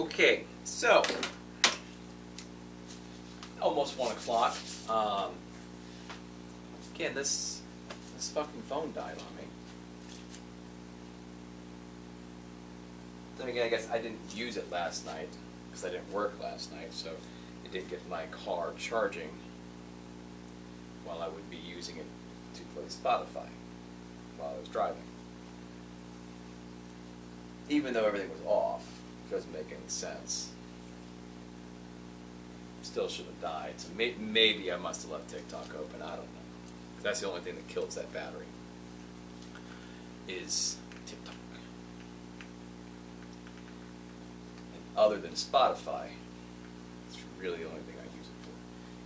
Okay, so almost 1 o'clock. Again, this fucking phone died on me. Then again, I guess I didn't use it last night because I didn't work last night, so it didn't get my car charging while I would be using it to play Spotify while I was driving. Even though everything was off, it doesn't make any sense. Still should have died. So maybe I must have left TikTok open. I don't know. 'Cause that's the only thing that kills that battery. Is TikTok. And other than Spotify, it's really the only thing I use it for.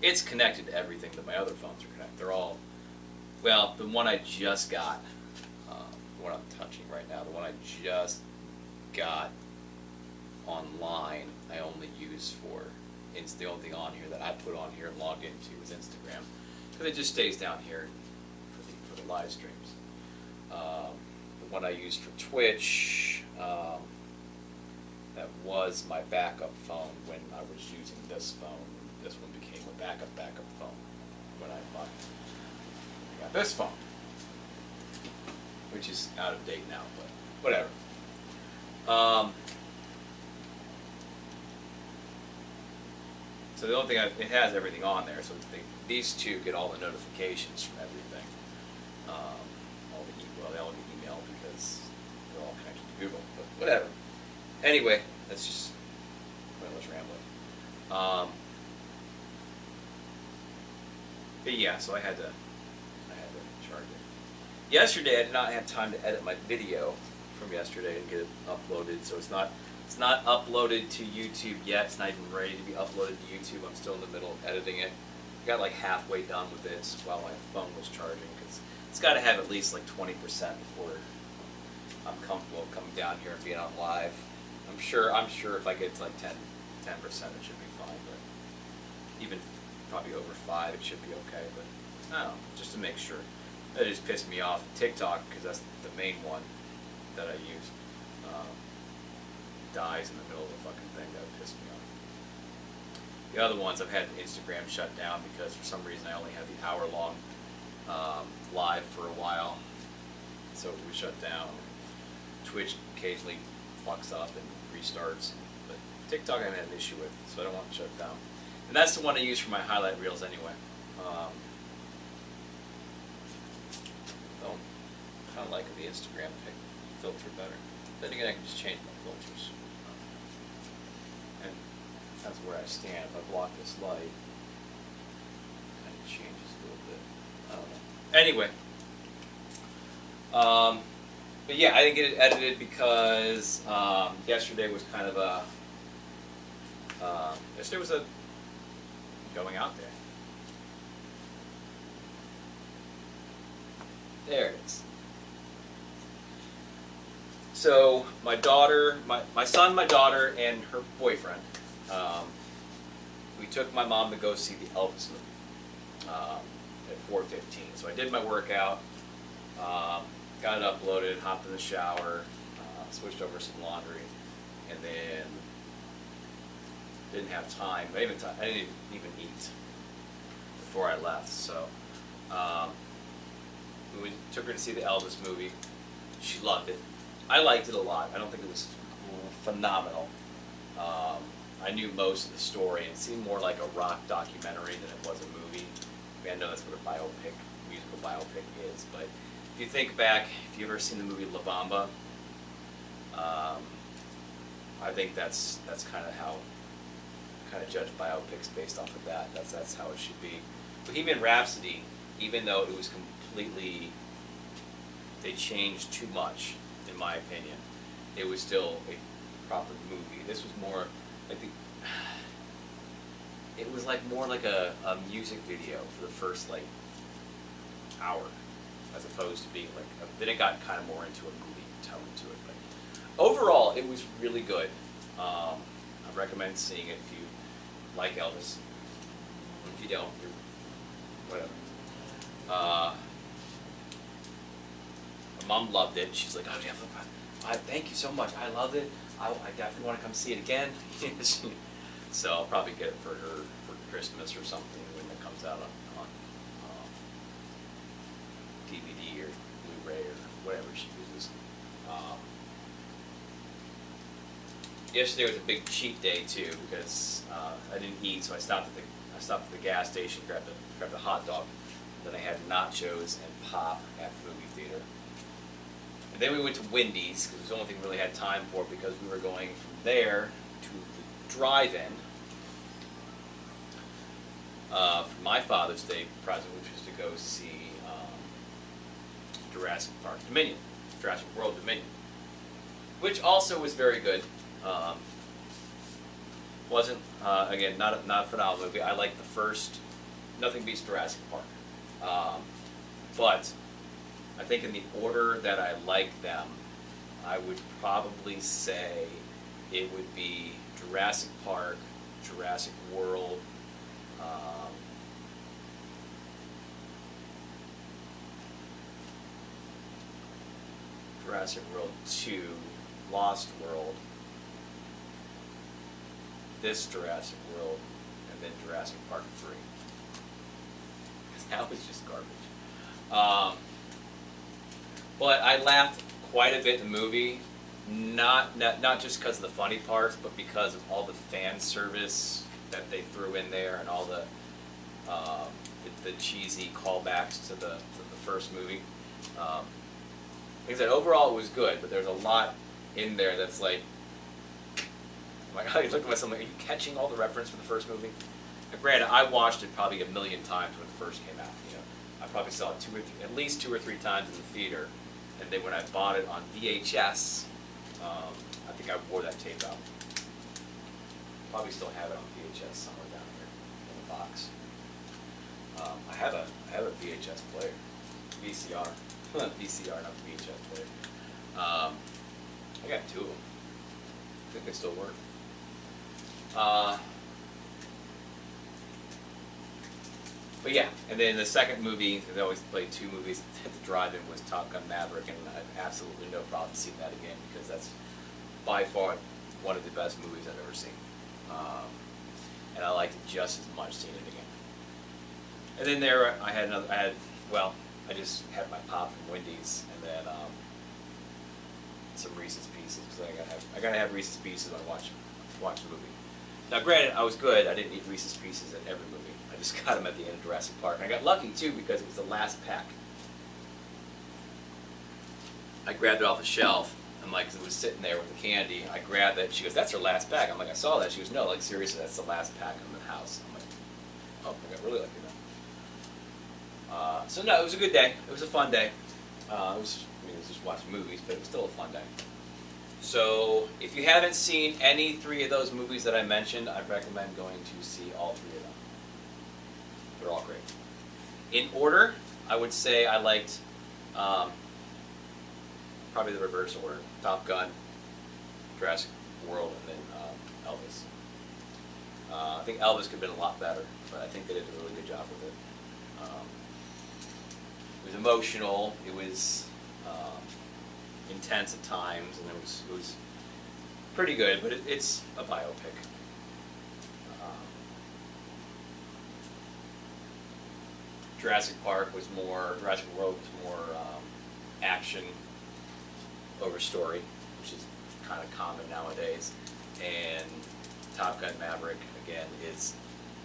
It's connected to everything that my other phones are connected. They're all, well, the one I just got, the one I'm touching right now, the one I just got online, I only use for, it's the only thing on here that I put on here and logged into is Instagram, because it just stays down here for the live streams. The one I used for Twitch, that was my backup phone when I was using this phone. This one became a backup phone when I got this phone, which is out of date now, but whatever. So the only thing, it has everything on there, so these two get all the notifications from everything. They all get email because they're all connected to Google, but whatever. Anyway, that's just pointless rambling. But yeah, so I had to charge it. Yesterday, I did not have time to edit my video from yesterday and get it uploaded, so it's not uploaded to YouTube yet. It's not even ready to be uploaded to YouTube. I'm still in the middle of editing it. I got like halfway done with this while my phone was charging, because it's got to have at least like 20% before I'm comfortable coming down here and being on live. I'm sure if I get to like 10%, it should be fine. But even probably over 5, it should be okay. But I don't know, just to make sure. That just pissed me off. TikTok, because that's the main one that I use, dies in the middle of the fucking thing. That would piss me off. The other ones, I've had Instagram shut down because for some reason I only had the hour-long live for a while, so it was shut down. Twitch occasionally fucks up and restarts, but TikTok I haven't had an issue with, so I don't want it shut down. And that's the one I use for my highlight reels anyway. Though I kind of like the Instagram filter better. Then again, I can just change my filters. And that's where I stand. If I block this light, it kind of changes a little bit. I don't know. Anyway. But yeah, I didn't get it edited because yesterday was kind of a... yesterday was a going out day. There it is. So my daughter, my son, my daughter, and her boyfriend, we took my mom to go see the Elvis movie at 4:15. So I did my workout, got it uploaded, hopped in the shower, switched over some laundry, and then didn't have time. I didn't even eat before I left. So we took her to see the Elvis movie. She loved it. I liked it a lot. I don't think it was phenomenal. I knew most of the story. It seemed more like a rock documentary than it was a movie. I mean, I know that's what a musical biopic is, but if you think back, if you've ever seen the movie La Bamba, I think that's kind of how judge biopics based off of that. That's how it should be. Bohemian Rhapsody, even though it was completely, they changed too much, in my opinion, it was still a proper movie. This was more like it was like more like a music video for the first like hour, as opposed to being like then it got kind of more into a movie tone to it. But overall, it was really good. I recommend seeing it if you like Elvis. If you don't, you're whatever. My mom loved it. She's like, "Oh, do you have thank you so much. I loved it. I definitely want to come see it again. So I'll probably get it for her for Christmas or something when it comes out on DVD or Blu-ray or whatever she uses. Yesterday was a big cheat day too because I didn't eat, so I stopped at the gas station, grabbed a hot dog. Then I had nachos and pop at the movie theater. And then we went to Wendy's because it was the only thing we really had time for because we were going from there to the drive-in for my Father's Day present, which was to go see Jurassic World Dominion, which also was very good. Wasn't again not a phenomenal movie. I like the first. Nothing beats Jurassic Park, but I think in the order that I like them, I would probably say it would be Jurassic Park, Jurassic World, Jurassic World 2, Lost World, this Jurassic World, and then Jurassic Park 3. Because that was just garbage. But I laughed quite a bit in the movie, not just because of the funny parts, but because of all the fan service that they threw in there and all the cheesy callbacks to the first movie. Like I said, overall it was good, but there's a lot in there that's like, oh my God, you look at myself like, are you catching all the reference from the first movie? Now, granted, I watched it probably a million times when it first came out. You know, I probably saw it at least two or three times in the theater, and then when I bought it on VHS, I think I wore that tape out. Probably still have it on VHS somewhere down here in the box. I have a VHS player, VCR, VCR, not VHS player. I got two of them. I think they still work. But yeah, and then the second movie, they always play two movies at the drive-in, was Top Gun Maverick, and I have absolutely no problem seeing that again because that's by far one of the best movies I've ever seen. And I liked it just as much seeing it again. And then there, I just had my pop from Wendy's, and then some Reese's Pieces because I gotta have Reese's Pieces when I watch a movie. Now, granted, I was good. I didn't eat Reese's Pieces at every movie. I just got them at the end of Jurassic Park, and I got lucky too because it was the last pack. I grabbed it off the shelf. I'm like, 'cause it was sitting there with the candy. I grabbed it. She goes, "That's her last pack." I'm like, "I saw that." She goes, "No, like seriously, that's the last pack in the house." I'm like, "Oh, I got really lucky then." So no, it was a good day. It was a fun day. It was just watching movies, but it was still a fun day. So if you haven't seen any three of those movies that I mentioned, I recommend going to see all three of them. They're all great. In order, I would say I liked probably the reverse order: Top Gun, Jurassic World, and then Elvis. I think Elvis could have been a lot better, but I think they did a really good job with it. It was emotional. It was intense at times, and it was pretty good. But it's a biopic. Jurassic World was more action over story, which is kind of common nowadays. And Top Gun Maverick, again, is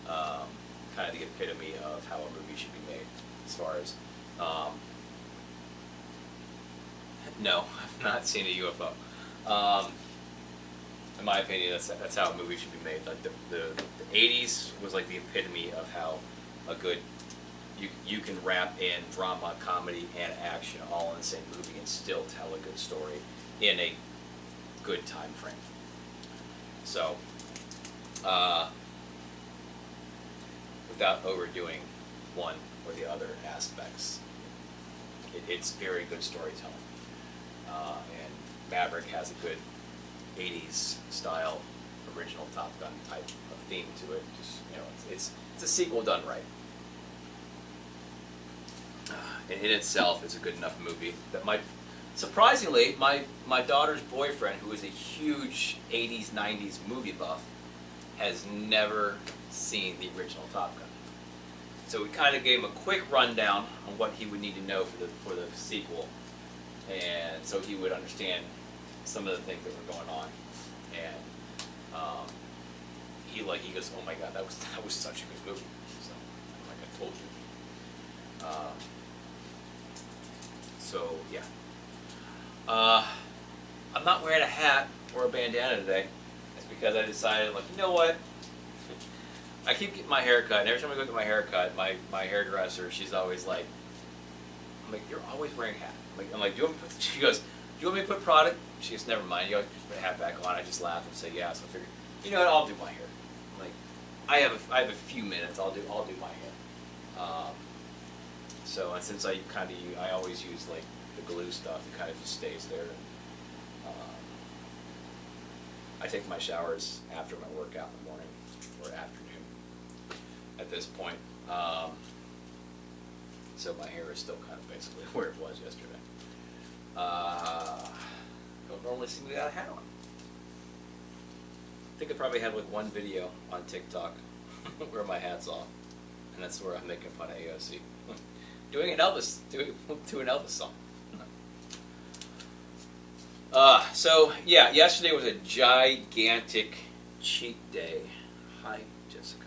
kind of the epitome of how a movie should be made. As far as, no, I've not seen a UFO. In my opinion, that's how a movie should be made. Like the 80s was like the epitome of how a good you can wrap in drama, comedy, and action all in the same movie and still tell a good story in a good time frame. So, without overdoing one or the other aspects, it's very good storytelling. And Maverick has a good 80s style, original Top Gun type of theme to it. Just it's a sequel done right. In itself, it's a good enough movie that Surprisingly, my daughter's boyfriend, who is a huge 80s, 90s movie buff, has never seen the original Top Gun. So we kind of gave him a quick rundown on what he would need to know for the sequel, and so he would understand some of the things that were going on. And he goes, "Oh my God, that was such a good movie." So I'm like, "I told you." So yeah. I'm not wearing a hat or a bandana today. It's because I decided, like, you know what? I keep getting my hair cut, and every time I go get my hair cut, my hairdresser, she's always like, I'm like, "You're always wearing a hat." I'm like, "Do you want me to put," she goes, "Do you want me to put product?" She goes, "Never mind. You always put a hat back on." I just laugh and say, "Yeah." So I figured, you know what? I'll do my hair. I'm like, I have a few minutes. I'll do my hair. So and since I always use like the glue stuff, it kind of just stays there. I take my showers after my workout in the morning or afternoon at this point. So my hair is still kind of basically where it was yesterday. Don't normally see me without a hat on. I think I probably have like one video on TikTok where my hat's off, and that's where I'm making fun of AOC. doing an Elvis song. So yeah, yesterday was a gigantic cheat day. Hi, Jessica.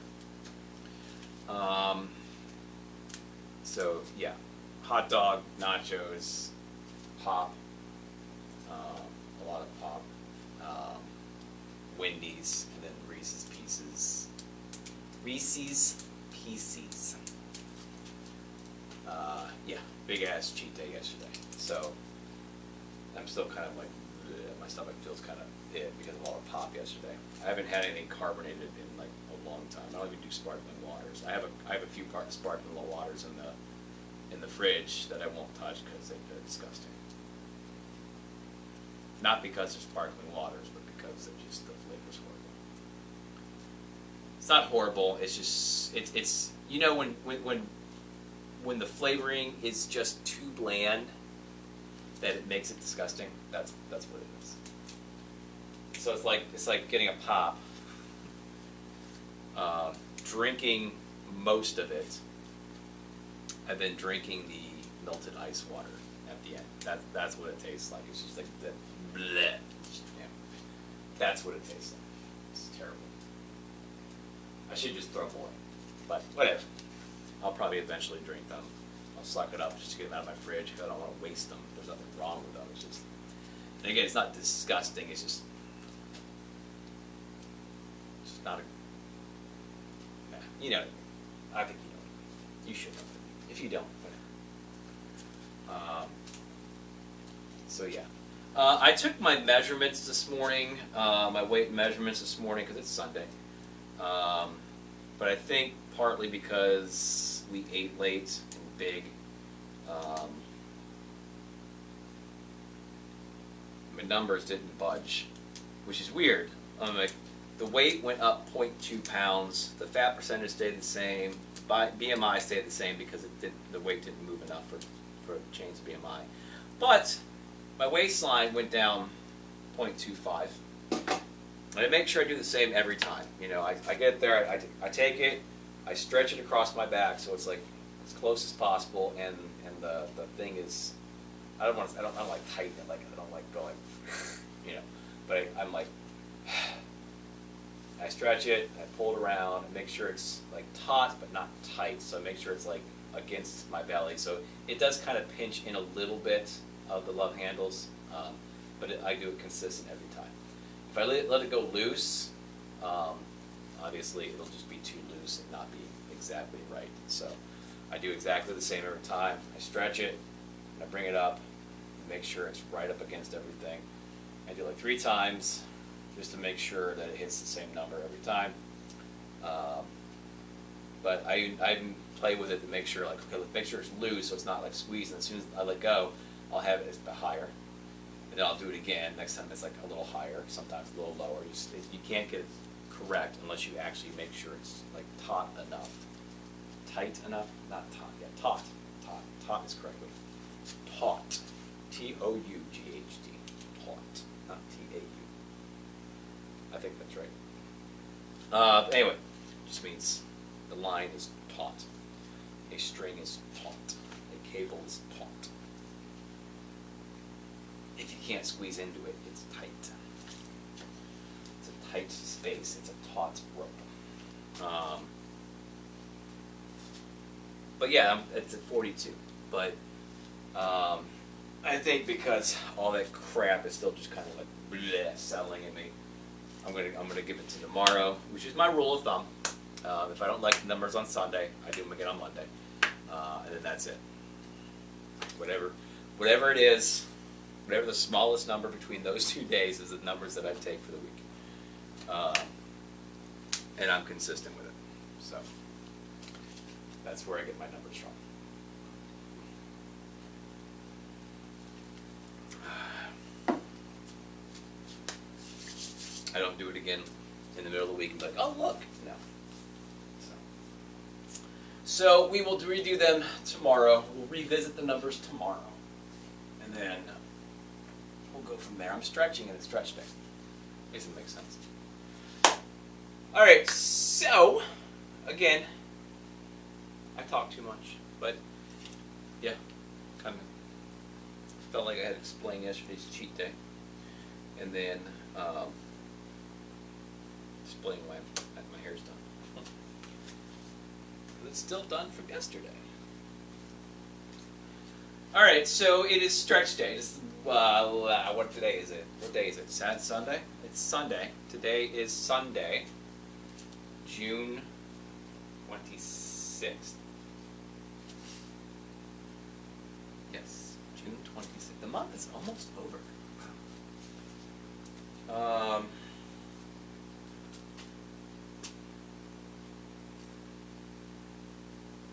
So yeah, hot dog, nachos, pop, a lot of pop, Wendy's, and then Reese's Pieces. Reese's Pieces. Yeah, big ass cheat day yesterday. So I'm still kind of like, my stomach feels kind of it because of all the pop yesterday. I haven't had anything carbonated in like a long time. I don't even do sparkling waters. I have a few sparkling waters in the fridge that I won't touch because they're disgusting. Not because they're sparkling waters, but because they're just, the flavor's horrible. It's not horrible. It's just it's you know when the flavoring is just too bland that it makes it disgusting. That's what it is. So it's like getting a pop, drinking most of it, and then drinking the melted ice water at the end. That's what it tastes like. It's just like that. Bleh. Yeah. That's what it tastes like. It's terrible. I should just throw more, but whatever. I'll probably eventually drink them. I'll suck it up just to get them out of my fridge because I don't want to waste them. There's nothing wrong with them. It's just, and again, it's not disgusting. It's just not a. Nah, you know, I think you know. You should know. If you don't, whatever. So yeah, I took my measurements this morning. My weight measurements this morning because it's Sunday. But I think partly because we ate late and big. My numbers didn't budge, which is weird. Like, the weight went up 0.2 pounds. The fat percentage stayed the same. BMI stayed the same because the weight didn't move enough for a change of BMI. But my waistline went down 0.25. And I make sure I do the same every time. You know, I get there, I take it, I stretch it across my back so it's like as close as possible, and the thing is, I don't like tighten it, like I don't like going, you know, but I'm like, I stretch it, I pull it around, and make sure it's like taut but not tight, so I make sure it's like against my belly, so it does kind of pinch in a little bit of the love handles, but I do it consistent every time. If I let it go loose, obviously it'll just be too loose and not be exactly right. So I do exactly the same every time. I stretch it, and I bring it up, and make sure it's right up against everything. I do like 3 times, just to make sure that it hits the same number every time. But I play with it to make sure, like, okay, make sure it's loose so it's not like squeezing. As soon as I let go, I'll have it a bit higher. And then I'll do it again. Next time it's like a little higher, sometimes a little lower. You can't get it correct unless you actually make sure it's like taut enough. Tight enough? Not taut. Yeah, taut. Taut is correct. Taut. T-O-U-G-H-T. Taut, not T-A-U. I think that's right. Anyway, just means the line is taut. A string is taut. A cable is taut. If you can't squeeze into it, it's tight. It's a tight space. It's a taut rope. But yeah, it's at 42. But I think because all that crap is still just kind of like bleh, settling in me, I'm gonna give it to tomorrow, which is my rule of thumb. If I don't like the numbers on Sunday, I do them again on Monday, and then that's it. Whatever it is, whatever the smallest number between those 2 days is the numbers that I take for the week, and I'm consistent with it. So that's where I get my numbers from. I don't do it again in the middle of the week and be like, oh look, no. So we will redo them tomorrow. We'll revisit the numbers tomorrow, and then we'll go from there. I'm stretching and it's stretch day. Doesn't make sense. All right, so again, I talk too much, but yeah, kind of felt like I had to explain yesterday's cheat day, and then explain why my hair's done. But it's still done from yesterday. All right, so it is stretch day. It's, what today is it? What day is it? Sunday? It's Sunday. Today is Sunday, June 26th. Yes, June 26th. The month is almost over.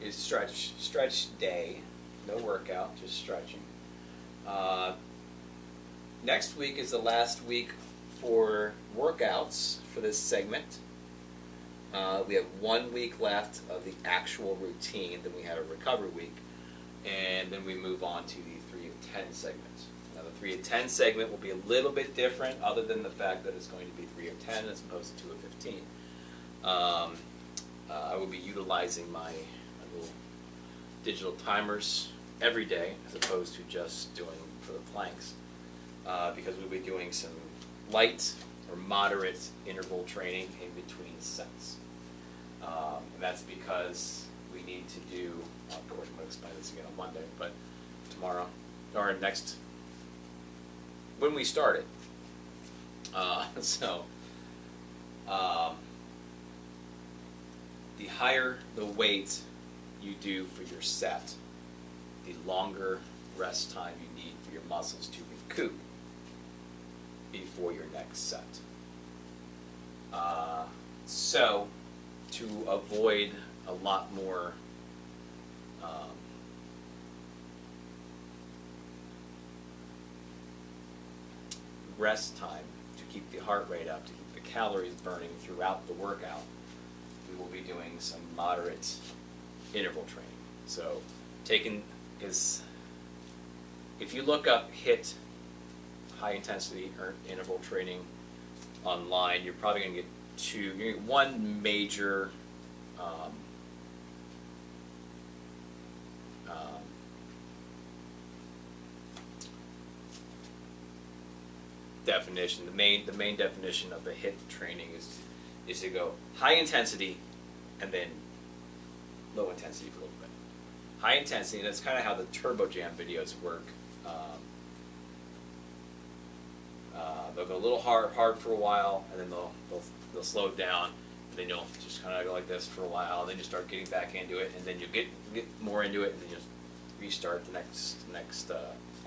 It's stretch day. No workout, just stretching. Next week is the last week for workouts for this segment. We have 1 week left of the actual routine, then we have a recovery week, and then we move on to the 3 of 10 segment. Now the 3 of 10 segment will be a little bit different, other than the fact that it's going to be 3 of 10 as opposed to 2 of 15. I will be utilizing my little digital timers every day as opposed to just doing for the planks, because we'll be doing some light or moderate interval training in between sets. And that's because we need to do, well, of course I'm going to explain this again on Monday, but tomorrow, or next, when we start it. The higher the weight you do for your set, the longer rest time you need for your muscles to recoup before your next set. So, to avoid a lot more rest time, to keep the heart rate up, to keep the calories burning throughout the workout, we will be doing some moderate interval training. So, if you look up HIIT, high intensity interval training, online, you're probably going to get one major definition. The main definition of the HIIT training is to go high intensity and then low intensity for a little bit. High intensity, and that's kind of how the Turbo Jam videos work. They'll go a little hard for a while, and then they'll slow down, and then you'll just kind of go like this for a while, and then you start getting back into it, and then you get more into it, and then you just restart the next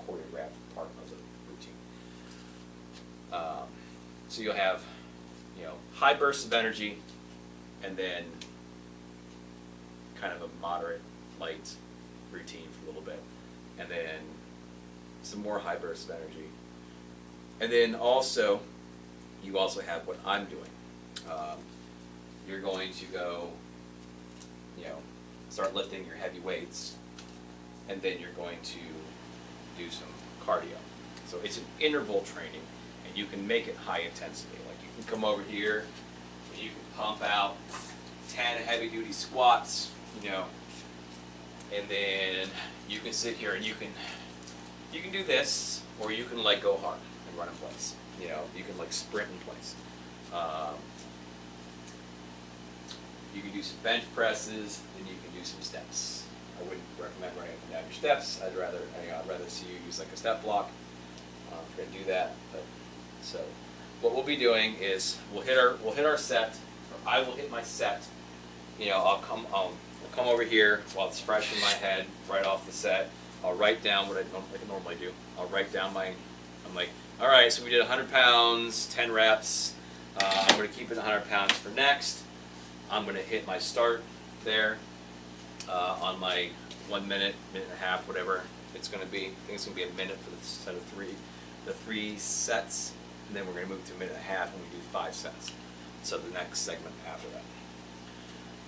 choreographed part of the routine. So you'll have, high bursts of energy, and then kind of a moderate, light routine for a little bit, and then some more high bursts of energy. And then you also have what I'm doing. You're going to go, start lifting your heavy weights, and then you're going to do some cardio. So it's an interval training, and you can make it high intensity. Like you can come over here, and you can pump out 10 heavy-duty squats, you know, and then you can sit here and you can do this, or you can like go hard and run in place. You know, you can like sprint in place. You can do some bench presses, and you can do some steps. I wouldn't recommend running up and down your steps. I'd rather see you use like a step block. If you're gonna do that, but so what we'll be doing is we'll hit our set, or I will hit my set. You know, I'll come over here while it's fresh in my head, right off the set. I'll write down what I normally do. I'll write down I'm like, all right, so we did 100 pounds, 10 reps. I'm going to keep it 100 pounds for next. I'm going to hit my start there on my 1 minute, minute and a half, whatever it's going to be. I think it's going to be a minute for the set of three sets, and then we're going to move to a minute and a half when we do 5 sets. So the next segment after that.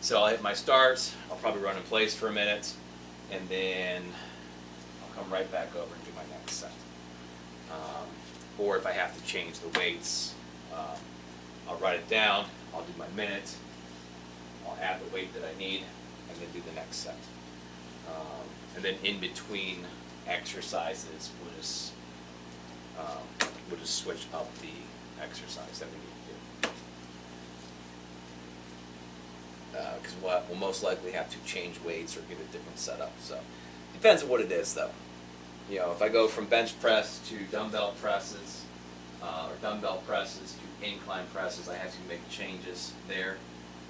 So I'll hit my starts, I'll probably run in place for a minute, and then I'll come right back over and do my next set. Or if I have to change the weights, I'll write it down, I'll do my minute, I'll add the weight that I need, and then do the next set. And then in between exercises, we'll just switch up the exercise that we need to do. Because we'll most likely have to change weights or get a different setup. So depends on what it is, though. You know, if I go from bench press to dumbbell presses, or dumbbell presses to incline presses, I have to make changes there.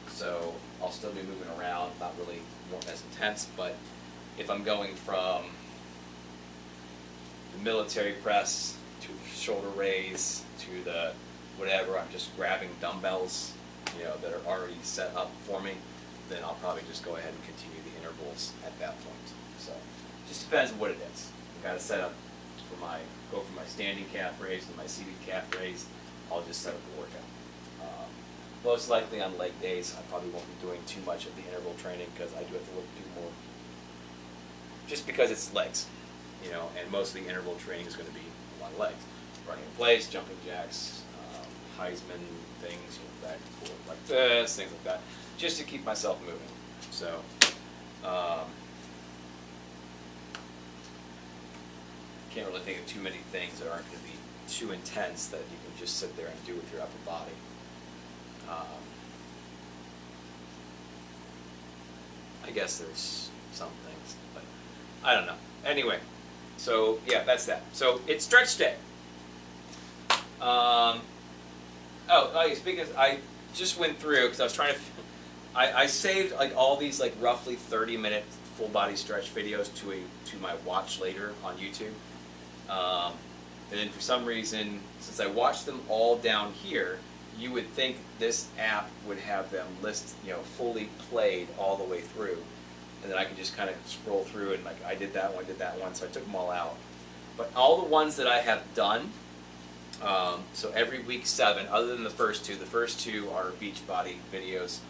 So I'll still be moving around, not really as intense. But if I'm going from the military press to the shoulder raise to the whatever, I'm just grabbing dumbbells, you know, that are already set up for me, then I'll probably just go ahead and continue the intervals at that point. So it just depends on what it is. I've got to set up go from my standing calf raise to my seated calf raise. I'll just set up the workout. Most likely on leg days, I probably won't be doing too much of the interval training because I do have to do more, just because it's legs, you know, and most of the interval training is going to be on legs. Running in place, jumping jacks, Heisman things, you know, back and forth like this, things like that, just to keep myself moving. So, can't really think of too many things that aren't going to be too intense that you can just sit there and do with your upper body. I guess there's some things, but I don't know. Anyway, so yeah, that's that. So it's stretch day. Speaking of, I just went through because I was trying to. I saved like all these like roughly 30-minute full body stretch videos to my watch later on YouTube. And then for some reason, since I watched them all down here, you would think this app would have them fully played all the way through, and then I could just kind of scroll through and like I did that one, so I took them all out. But all the ones that I have done, so every week 7, other than the first two are Beachbody videos,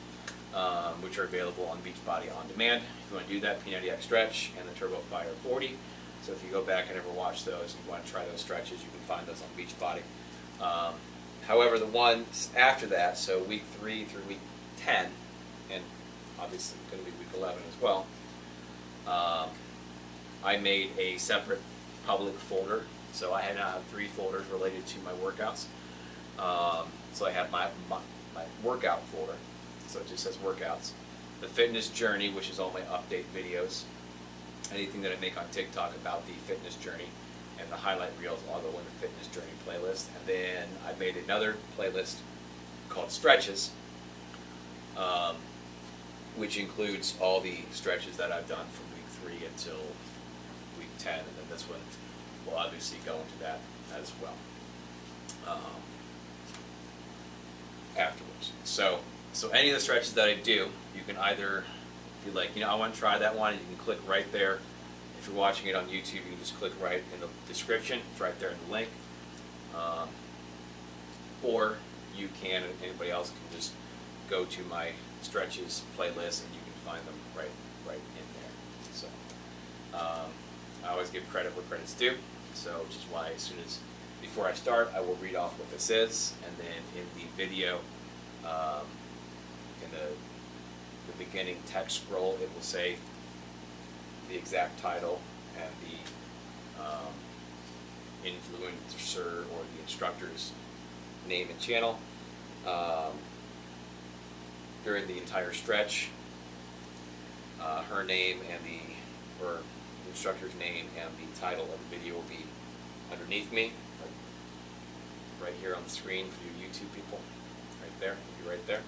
which are available on Beachbody On Demand. If you want to do that, P90X Stretch and the Turbo Fire 40. So if you go back and ever watch those and you want to try those stretches, you can find those on Beachbody. However, the ones after that, so week 3 through week 10, and obviously going to be week 11 as well, I made a separate public folder. So I now have 3 folders related to my workouts. So I have my workout folder, so it just says workouts. The fitness journey, which is all my update videos. Anything that I make on TikTok about the fitness journey, and the highlight reels all go in the fitness journey playlist. And then I made another playlist called stretches, which includes all the stretches that I've done from week 3 until week 10, and then this one will obviously go into that as well afterwards. So any of the stretches that I do, you can either be like, I want to try that one, and you can click right there. If you're watching it on YouTube, you can just click right in the description. It's right there in the link. Or you can, and anybody else can just go to my stretches playlist, and you can find them right in there. So I always give credit where credit's due. So, which is why before I start, I will read off what this is, and then in the video, in the beginning text scroll, it will say the exact title and the influencer or the instructor's name and channel. During the entire stretch, her name and or the instructor's name and the title of the video will be underneath me, right here on the screen for you YouTube people. Right there, it'll be right there.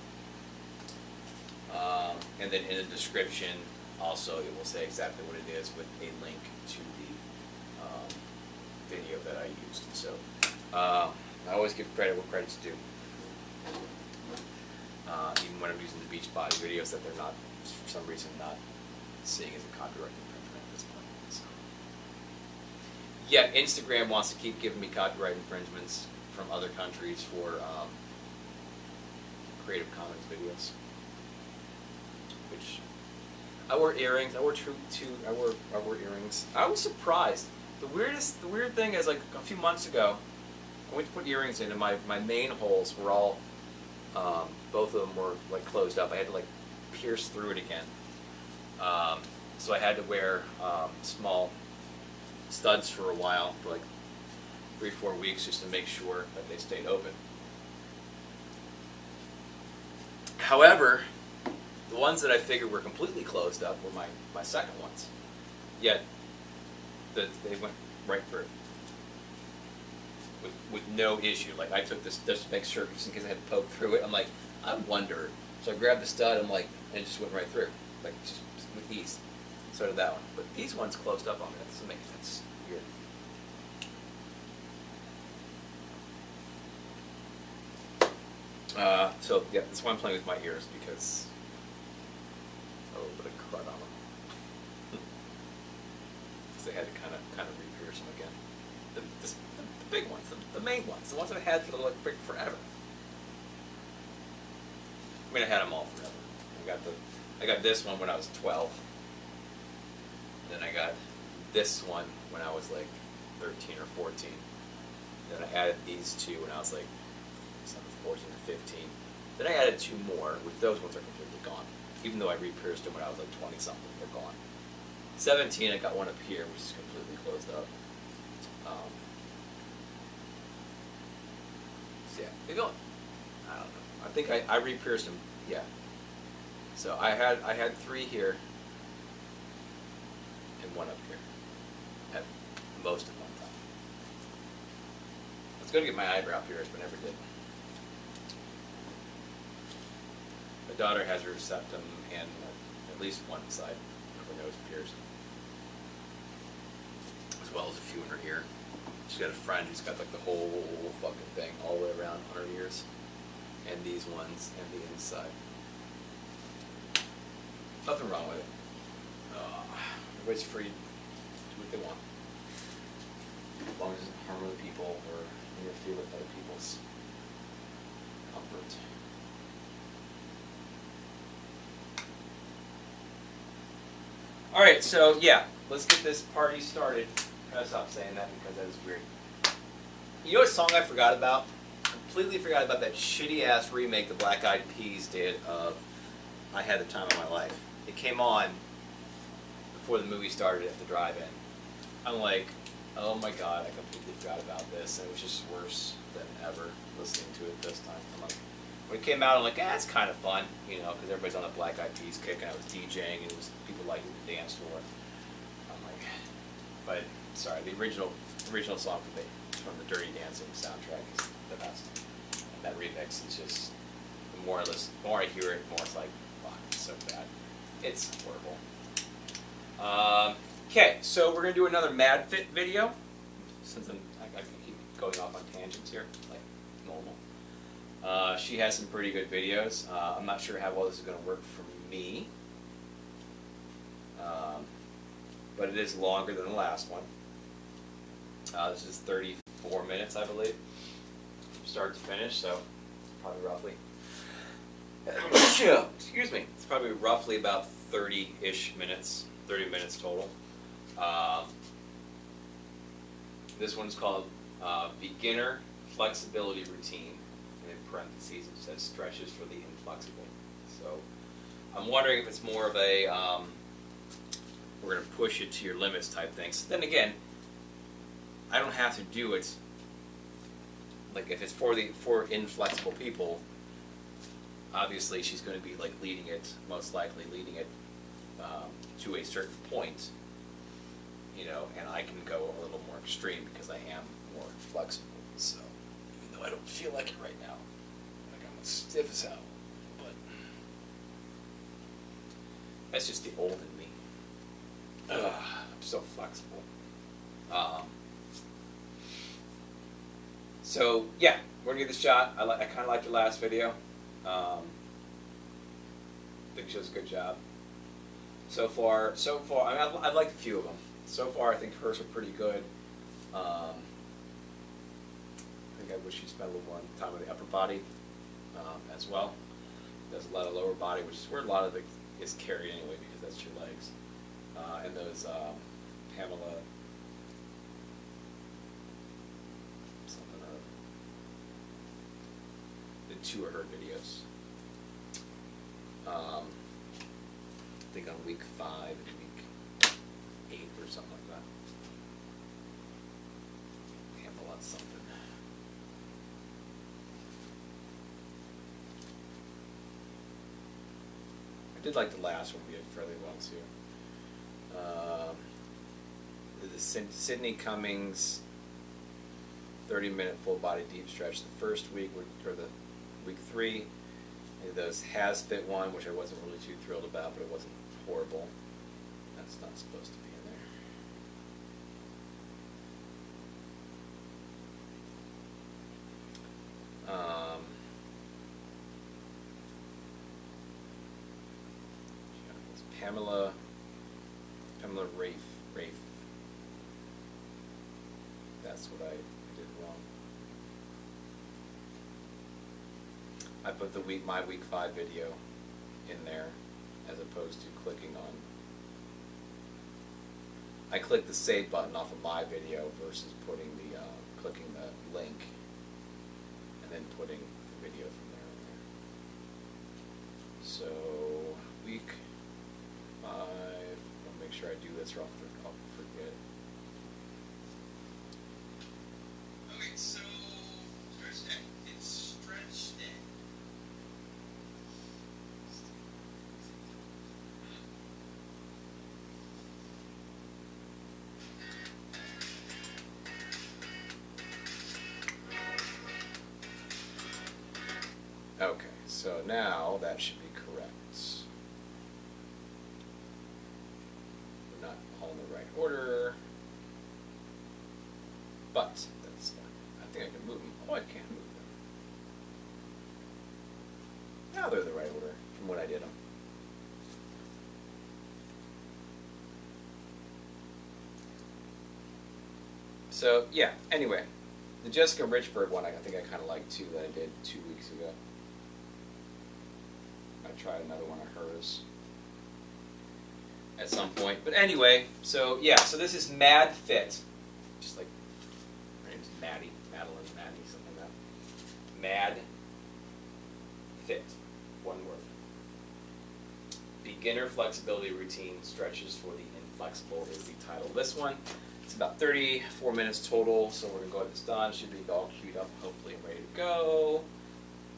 And then in the description, also it will say exactly what it is with a link to the video that I used. So I always give credit where credit's due. Even when I'm using the Beachbody videos that they're not, for some reason, not seeing as a copyright infringement at this point. So. Yet Instagram wants to keep giving me copyright infringements from other countries for Creative Commons videos. Which I wore earrings. I wore earrings. I was surprised. The weird thing is, like a few months ago, I went to put earrings in, and my main holes were all, both of them were like closed up. I had to like pierce through it again. So I had to wear small studs for a while, for like 3-4 weeks, just to make sure that they stayed open. However, the ones that I figured were completely closed up were my second ones. Yet, they went right through. With no issue. Like, I took this just to make sure, just in case I had to poke through it. I'm like, I wonder. So I grabbed the stud, I'm like, and it just went right through. Like, just with ease. So did that one. But these ones closed up on me. That doesn't make sense. Weird. So, yeah, that's why I'm playing with my ears, because a little bit of crud on them. Because they had to kind of re-pierce them again. The big ones, the main ones, the ones that I had for like forever. I mean, I had them all forever. I got this one when I was 12. Then I got this one when I was like 13 or 14. Then I added these two when I was like 14 or 15. Then I added 2 more, which those ones are completely gone. Even though I re-pierced them when I was like 20 something, they're gone. 17, I got one up here, which is completely closed up. So yeah, maybe I don't know. I think I re-pierced them. Yeah. So I had 3 here and 1 up here at most at one time. I was going to get my eyebrow pierced, but never did. My daughter has her septum and at least one side of her nose pierced, as well as a few in her ear. She's got a friend who's got like the whole fucking thing all the way around on her ears, and these ones, and the inside. Nothing wrong with it. Everybody's free to do what they want, as long as it doesn't harm other people or interfere with other people's comfort. Alright, so yeah, let's get this party started. I gotta stop saying that because that is weird. You know what song I forgot about? Completely forgot about that shitty ass remake the Black Eyed Peas did of I Had the Time of My Life. It came on before the movie started at the drive-in. I'm like, oh my god, I completely forgot about this, and it was just worse than ever listening to it this time. I'm like, when it came out, I'm like, it's kind of fun, you know, because everybody's on the Black Eyed Peas kick, and I was DJing, and it was people liking the dance floor. I'm like, but sorry, the original song from the Dirty Dancing soundtrack is the best. And that remix is just, the more I hear it, the more it's like, fuck, it's so bad. It's horrible. Okay, so we're gonna do another MadFit video, since I keep going off on tangents here, like normal. She has some pretty good videos. I'm not sure how well this is going to work for me, but it is longer than the last one. This is 34 minutes, I believe, start to finish, so probably roughly, excuse me, it's probably roughly about 30-ish minutes, 30 minutes total. This one's called Beginner Flexibility Routine, and in parentheses it says stretches for the inflexible. So I'm wondering if it's more of a we're going to push it to your limits type thing. So then again, I don't have to do it. Like if it's for inflexible people, obviously she's going to be like leading it, most likely leading it to a certain point, you know, and I can go a little more extreme because I am more flexible. So even though I don't feel like it right now, like I'm as stiff as hell, but that's just the old in me. I'm so flexible. So yeah, we're gonna give this a shot. I kind of liked your last video. I think she does a good job. So far, I mean, I've liked a few of them. So far, I think hers are pretty good. I think I wish she spent a little more time with the upper body as well. Does a lot of lower body, which is where a lot of it is carried anyway, because that's your legs. And those Pamela something or other. The 2 of her videos. I think on week 5 and week 8 or something like that. Pamela something. I did like the last one. We did fairly well too. The Sydney Cummings 30-minute full body deep stretch. The first week, or the week 3, and those Has Fit one, which I wasn't really too thrilled about, but it wasn't horrible. That's not supposed to be in there. Pamela Rafe. That's what I did wrong. I put my week 5 video in there as opposed to clicking on. I clicked the save button off of my video versus putting the clicking the link and then putting the video from there in there. So week 5. I'll make sure I do this or I'll forget. Okay, so Thursday, it's stretch day. Okay, so now that should be correct. We're not all in the right order, but that's fine. I think I can move them. Oh, I can move them. Now they're in the right order from when I did them. So yeah, anyway, the Jessica Richburg one I think I kind of liked too, that I did 2 weeks ago. I tried another one of hers at some point. But anyway, so yeah, so this is Mad Fit. Just like, her name's Maddie, Madeline, something like that. Mad Fit, one word. Beginner Flexibility Routine, Stretches for the Inflexible is the title of this one. It's about 34 minutes total, so we're going to go ahead and it's done. Should be all queued up, hopefully, and ready to go.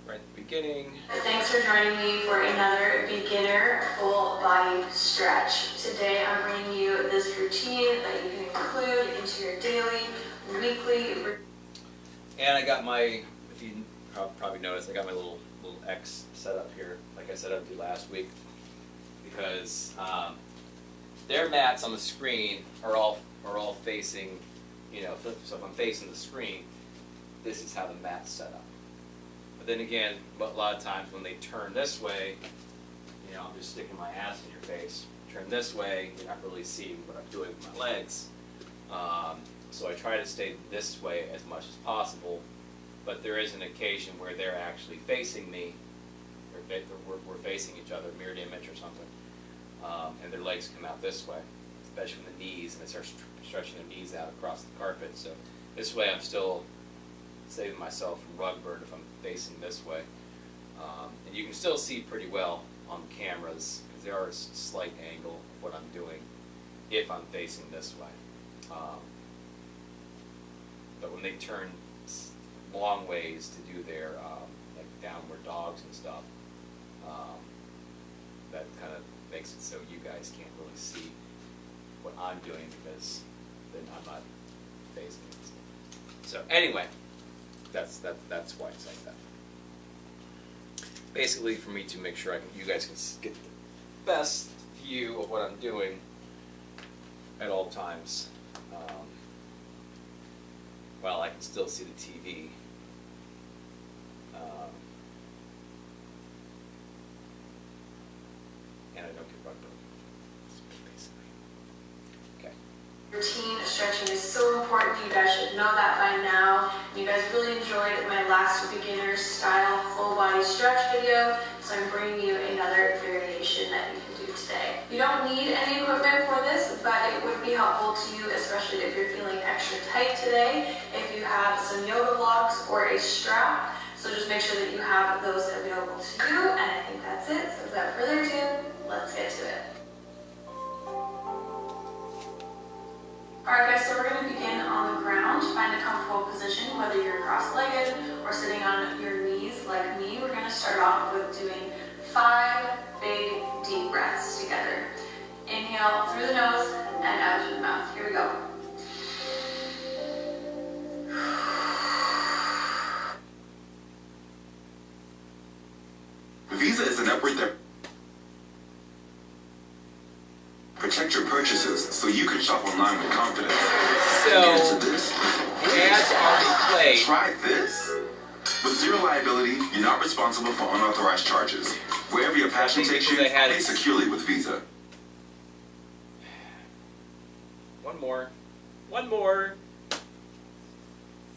Right at the beginning. Thanks for joining me for another beginner full body stretch. Today I'm bringing you this routine that you can include into your daily, weekly. And I got my, if you probably noticed, I got my little X set up here, like I said I would do last week, because their mats on the screen are all facing, you know, so if I'm facing the screen, this is how the mat's set up. But then again, a lot of times when they turn this way, you know, I'm just sticking my ass in your face. Turn this way, you're not really seeing what I'm doing with my legs. So I try to stay this way as much as possible, but there is an occasion where they're actually facing me, or we're facing each other, mirror image or something, and their legs come out this way. especially from the knees, and they start stretching their knees out across the carpet. So this way I'm still saving myself from rug burn if I'm facing this way. And you can still see pretty well on the cameras, because there are a slight angle of what I'm doing if I'm facing this way. But when they turn long ways to do their like downward dogs and stuff, that kind of makes it so you guys can't really see what I'm doing, because then I'm not facing it. So anyway, that's why it's like that. Basically, for me to make sure you guys can get the best view of what I'm doing at all times. While I can still see the TV. And I don't get rug burn. Basically. Okay. Routine stretching is so important. You guys should know that by now. You guys really enjoyed my last beginner style full body stretch video, so I'm bringing you another variation that you can do today. You don't need any equipment for this, but it would be helpful to you, especially if you're feeling extra tight today, if you have some yoga blocks or a strap. So just make sure that you have those available to you, and I think that's it. So without further ado, let's get to it. Alright guys, so we're going to begin on the ground. Find a comfortable position, whether you're cross-legged or sitting on your knees like me. We're going to start off with doing 5 big deep breaths together. Inhale through the nose and out through the mouth. Here we go. Visa is a network that protect your purchases so you can shop online with confidence. So, Answer this. ads already played. Try this. With zero liability, you're not responsible for unauthorized charges. Wherever your passion takes you, pay securely with Visa. One more. One more.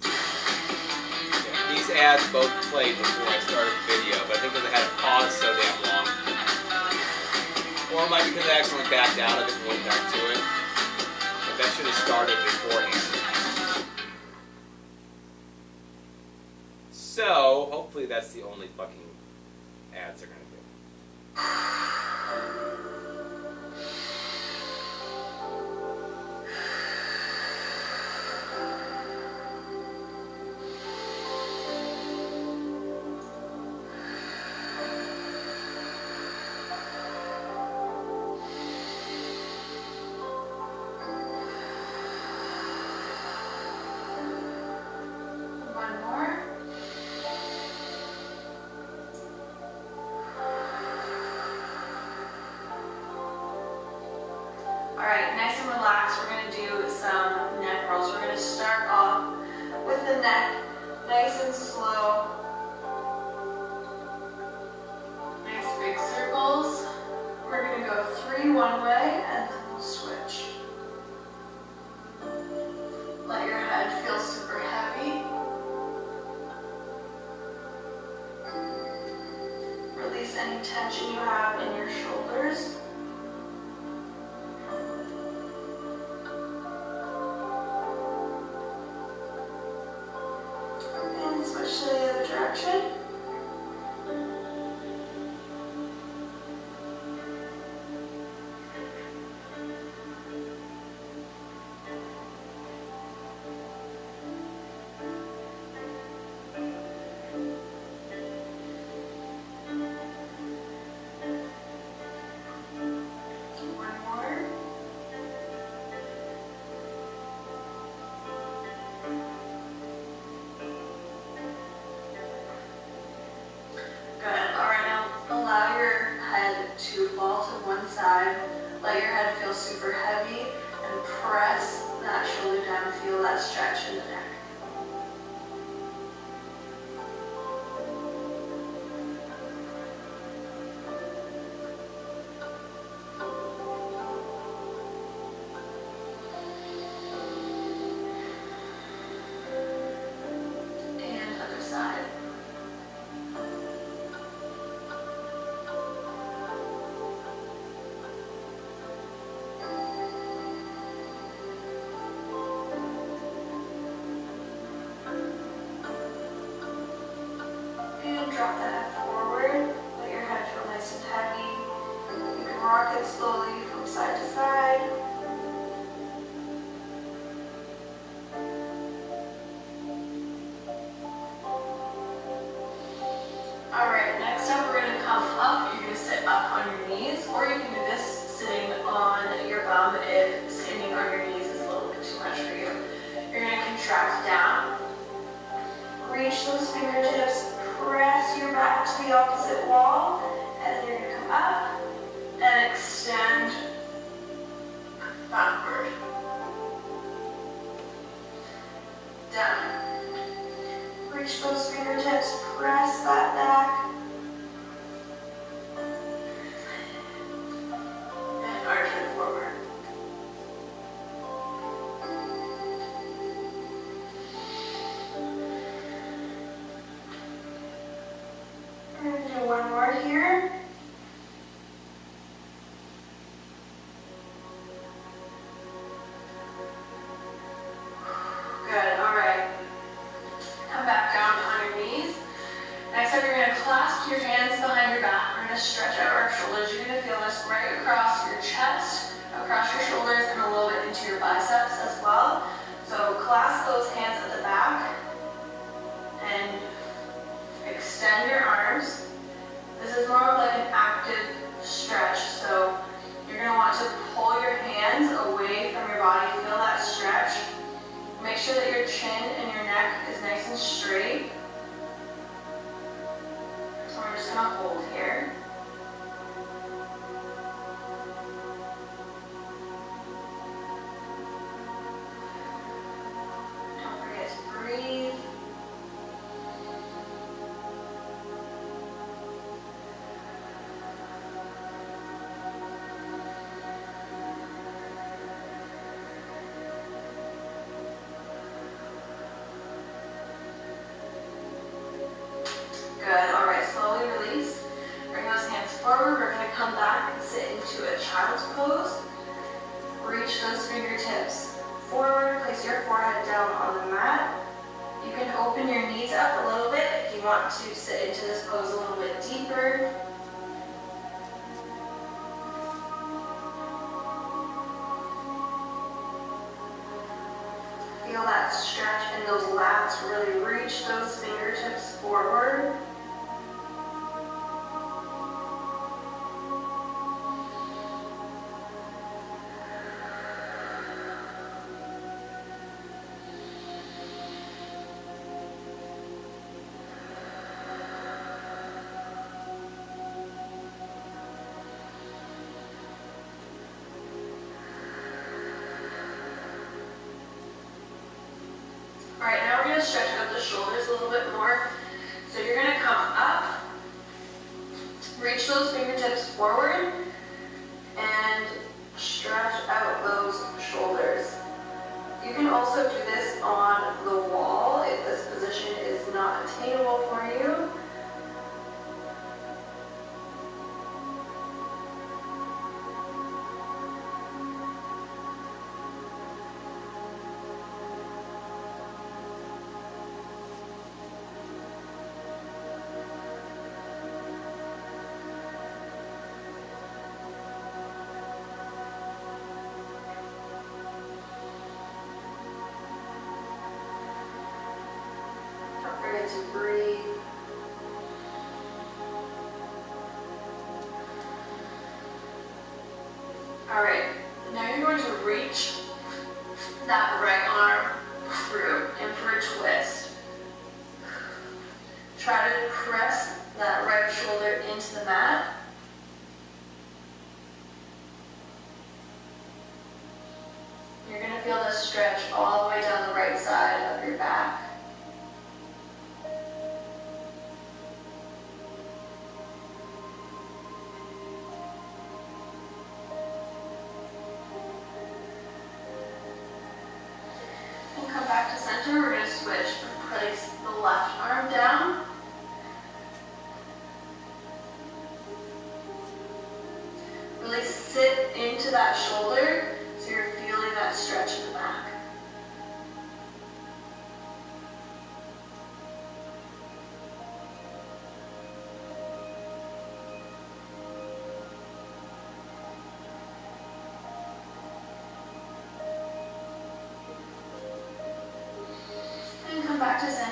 These ads both played before I started the video, but I think because I had it paused so damn long. Or it might be because I accidentally backed out of it and went back to it. But that should have started beforehand. So, hopefully that's the only fucking ads they're going to do. Alright, nice and relaxed. We're going to do some neck rolls. We're going to start off with the neck, nice and slow. Nice big circles. We're going to go 3 one way and then we'll switch. Let your head feel super heavy. Release any tension you have in your shoulders. Switch to the other direction. One more. drop the head forward. Let your head feel nice and heavy. You can rock it slowly from side to side. Alright, next up we're going to come up. You're going to sit up on your knees, or you can do this sitting on your bum if standing on your knees is a little bit too much for you. You're going to contract down. Reach those fingertips, press your back to the opposite wall, and then you're going to come up and extend backward. Down. Reach those fingertips, press that back, and arch it forward. We're going to do one more here. Good, alright. Come back down on your knees. Next up, you're going to clasp your hands behind your back. We're going to stretch out our shoulders. You're going to feel this right across your chest, across your shoulders, and a little bit into your biceps as well. So clasp those hands at the back and extend your arms. This is more of like an active stretch, so you're going to want to pull your hands away from your body. Feel that stretch. Make sure that your chin and your neck is nice and straight. So we're just going to hold here. Don't forget to breathe. Good, alright, slowly release. Bring those hands forward. We're going to come back and sit into a child's pose. Reach those fingertips forward. Place your forehead down on the mat. You can open your knees up a little bit if you want to sit into this pose a little bit deeper. Feel that stretch in those lats. Really reach those fingertips forward. Alright, now we're going to stretch out the shoulders a little bit more. So you're going to come up, reach those fingertips forward, and stretch out those shoulders. You can also do this on the wall if this position is not attainable for you. Don't forget to breathe. Alright, now you're going to reach that right arm through in for a twist. Try to press that right shoulder into the mat. You're going to feel this stretch all the way down the right side of your back. And come back to center. We're going to switch and place the left arm down. Really sit into that shoulder so you're feeling that stretch in the back.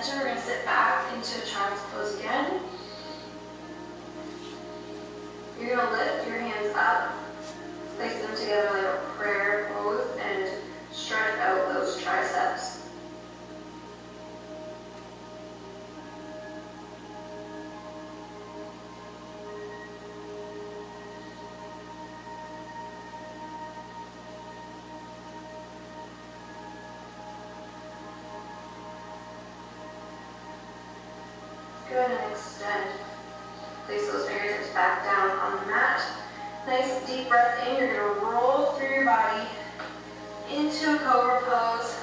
center, we're going to sit back into a child's pose again. You're going to lift your hands up, place them together like a prayer pose, and stretch out those triceps. Go ahead and extend. Place those fingertips back down on the mat. Nice deep breath in. You're going to roll through your body into a cobra pose.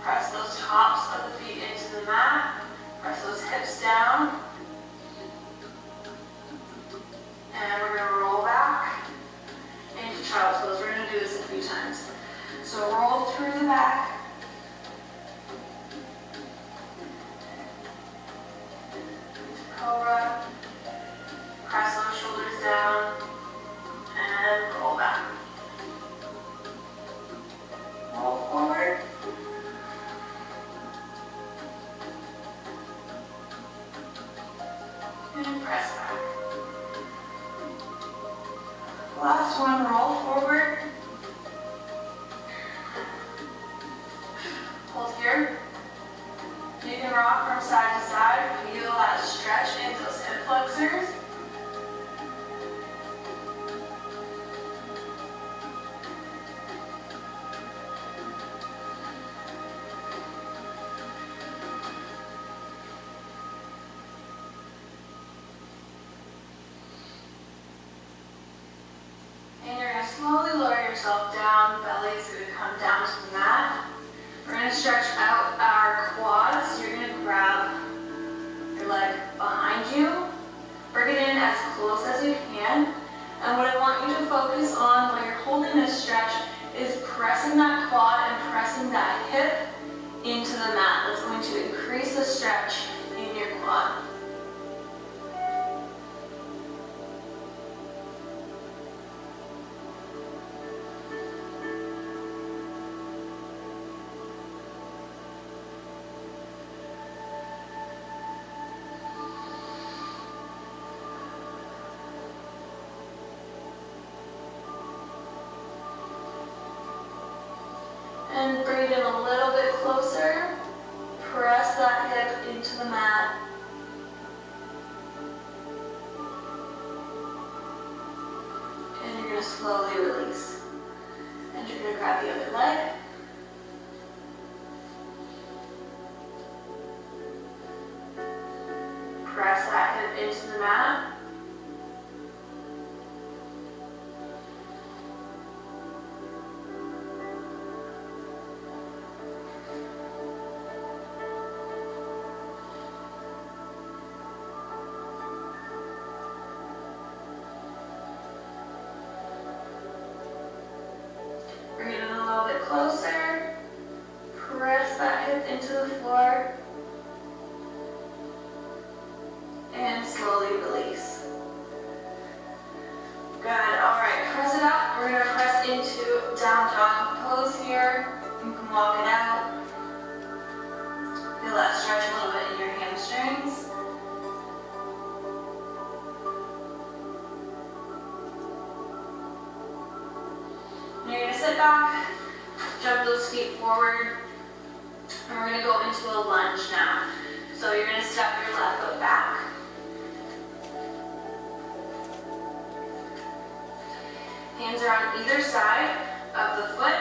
Press those tops of the feet into the mat. Press those hips down. And we're going to roll back into child's pose. We're going to do this a few times. So roll through the back. Cobra, press those shoulders down, and roll back. Roll forward. And press back. Last one, roll forward. Hold here. You can rock from side to side. Feel that stretch into those hip flexors. And you're going to slowly lower yourself down. Belly is going to come down to the mat. We're going to stretch out our quads. You're going to grab your leg behind you. Bring it in as close as you can. And what I want you to focus on when you're holding this stretch is pressing that quad and pressing that hip into the mat. That's going to increase the stretch in your quad. And bring it in a little bit closer. Press that hip into the mat. And you're going to slowly release. And you're going to grab the other leg. Press that hip into the mat. Bring it in a little bit closer. Press that hip into the floor. And slowly release. Good. Alright, press it up. We're going to press into down dog pose here. You can walk it out. Feel that stretch a little bit in your hamstrings. And you're going to sit back, jump those feet forward, and we're going to go into a lunge now. So you're going to step your left foot back. Hands are on either side of the foot.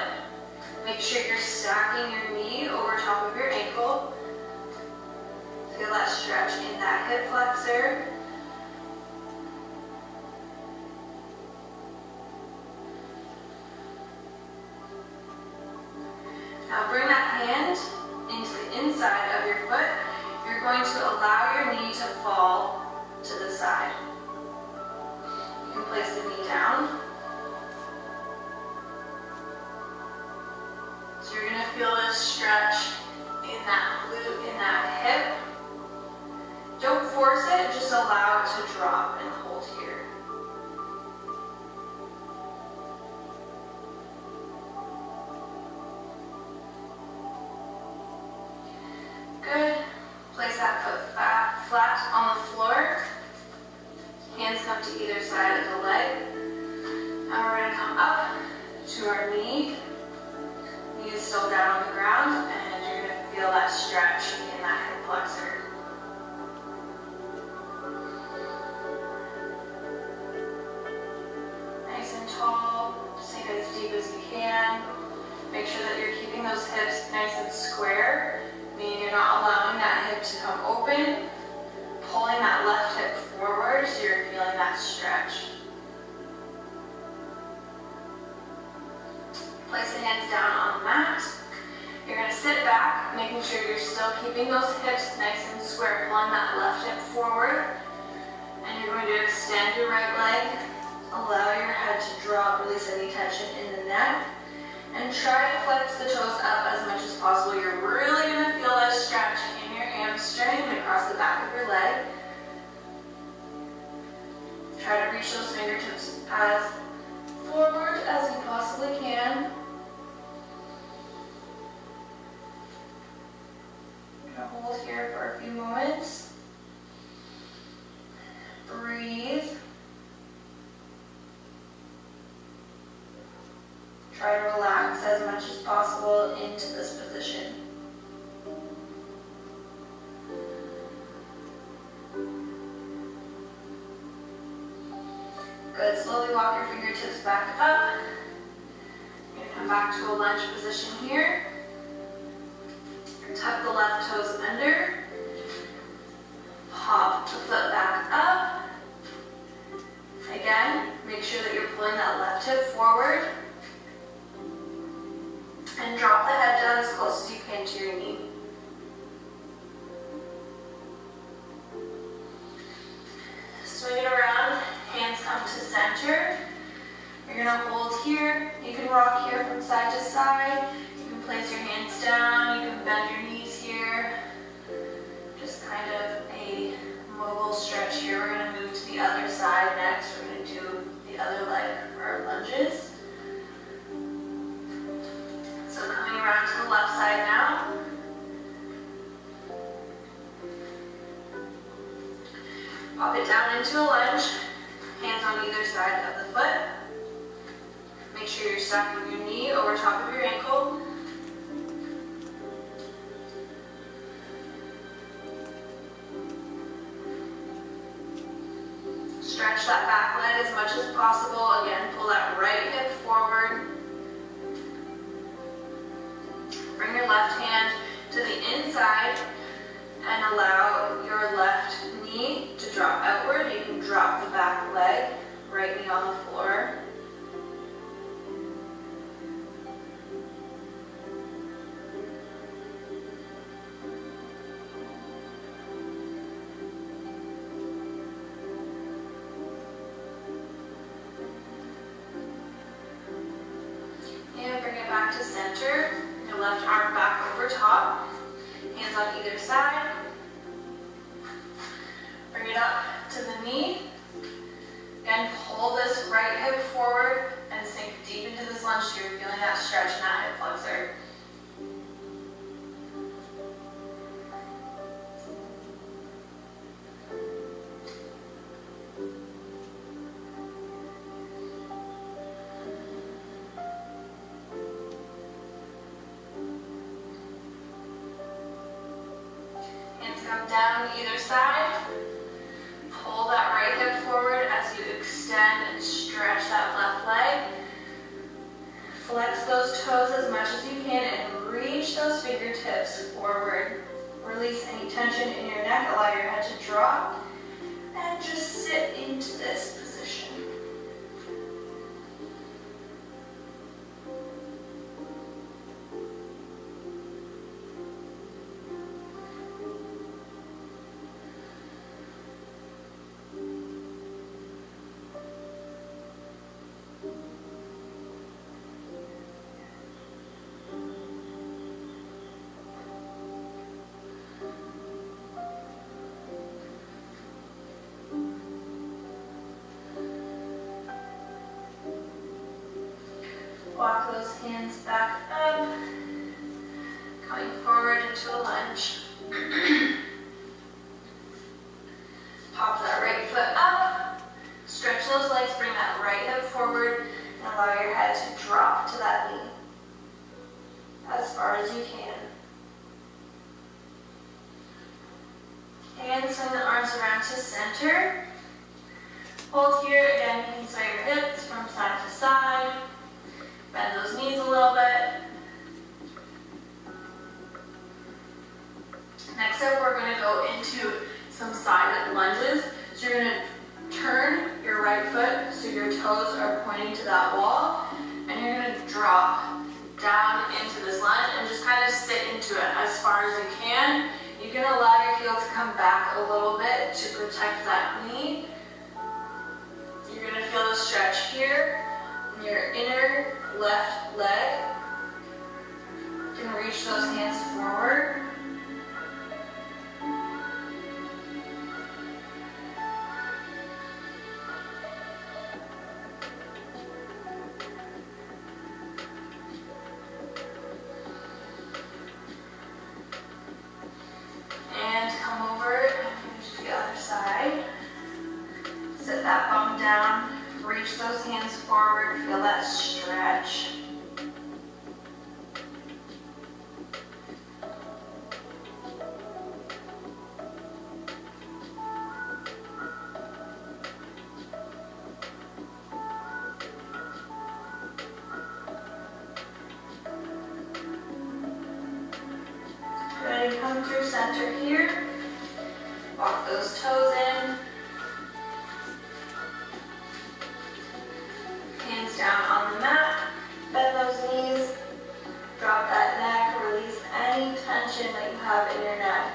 Make sure you're stacking your knee over top of your ankle. Feel that stretch in that hip flexor. Now bring that hand into the inside of your foot. You're going to allow your knee to fall to the side. You can place the knee down. So you're going to feel this stretch in that glute, in that hip. Don't force it, just allow Place that foot flat on the floor. Hands come to either side of the leg. Now we're going to come up to our knee. Knee is still down on the ground, and you're going to feel that stretch in that hip flexor. Nice and tall, sink as deep as you can. Make sure that you're keeping those hips nice and square, meaning you're not allowing that hip to come open, pulling that left hip forward so you're feeling that stretch. Place the hands down on the mat. You're going to sit back, making sure you're still keeping those hips nice and square, pulling that left hip forward. And you're going to extend your right leg. Allow your head to drop, release any tension in the neck. And try to flex the toes up as much as possible. You're really going to feel that stretch in your hamstring and across the back of your leg. Try to reach those fingertips as forward as you possibly can. I'm going to hold here for a few moments. Breathe. Try to relax as much as possible into this position. Good. Slowly walk your fingertips back up. You're going to come back to a lunge position here. Tuck the left toes under. Hop the foot back up. Again, make sure that you're pulling that left hip forward. And drop the head down as close as you can to your knee. Swing it around, hands come to center. You're going to hold here. You can rock here from side to side. You can place your hands down. You can bend your knees here. Just kind of a mobile stretch here. We're going to move to the other side next. We're going to do the other leg for our lunges. So coming around to the left side now. Pop it down into a lunge. Hands on either side of the foot. Make sure you're stacking your knee over top of your ankle. Stretch that back leg as much as possible. Again, pull that right hip forward. Bring your left hand to the inside and allow your left knee to drop outward. You can drop the back leg, right knee on the floor. And bring it back to center. Your left arm back over top. Hands on either side. Bring it up to the knee. And pull this right hip forward and sink deep into this lunge so you're feeling that stretch in that hip flexor. Hands come down either side. Pull that right hip forward as you extend and stretch that left leg. Flex those toes as much as you can and reach those fingertips forward. Release any tension in your neck. Allow your head to drop. And just sit into this position. Walk those hands back up, coming forward into a lunge. and swing the arms around to center. Hold here. Again, you can sway your hips from side to side. Bend those knees a little bit. Next up, we're going to go into some side lunges. So you're going to turn your right foot so your toes are pointing to that wall, and you're going to drop down into this lunge and just kind of sit into it as far as you can. You can allow your heel to come back a little bit to protect that knee. You're going to feel the stretch here in your inner left leg. You can reach those hands forward. And come over and finish to the other side. Sit that bum down, reach those hands forward, feel that stretch. Good, come through center here. Walk those toes in. Hands down on the mat. Bend those knees. Drop that neck. Release any tension that you have in your neck.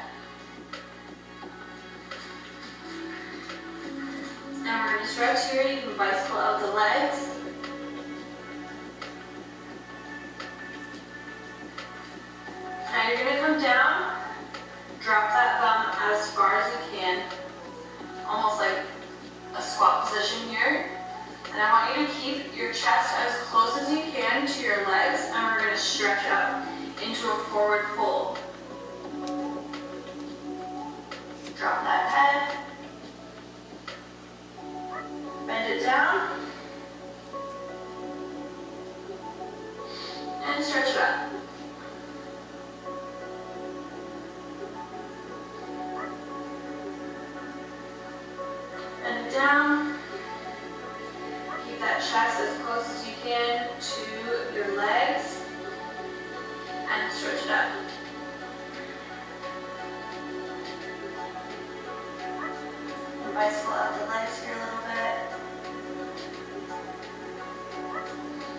Now we're going to stretch here. You can bicycle out the legs. Now you're going to come down, drop that bum as far as you can, almost like a squat position here. And I want you to keep your chest as close as you can to your legs, and we're going to stretch up into a forward fold. Drop that head, bend it down, and stretch it up. Bend it down. Keep that chest as close as you can to your legs. And stretch it up. And bicycle out the legs here a little bit.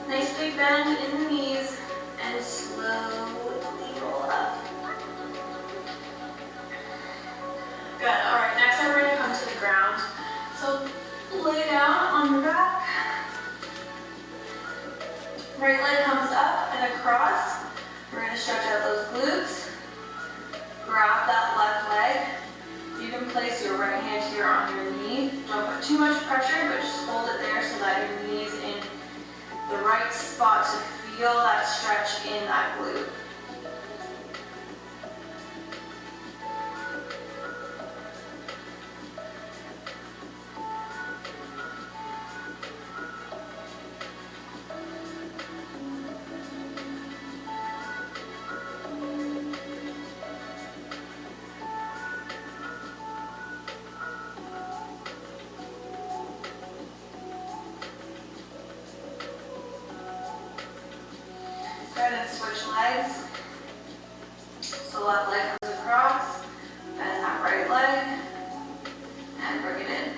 Nice big bend in the knees. And slowly roll up. Good. Alright, next time we're going to come to the ground. So lay down on your back. Right leg comes up and across. We're going to stretch out those glutes. Grab that left leg. You can place your right hand here on your knee. Don't put too much pressure, but just hold it there so that your knee's in the right spot to feel that stretch in that glute. Go ahead and switch legs. So left leg comes across, bend that right leg, and bring it in.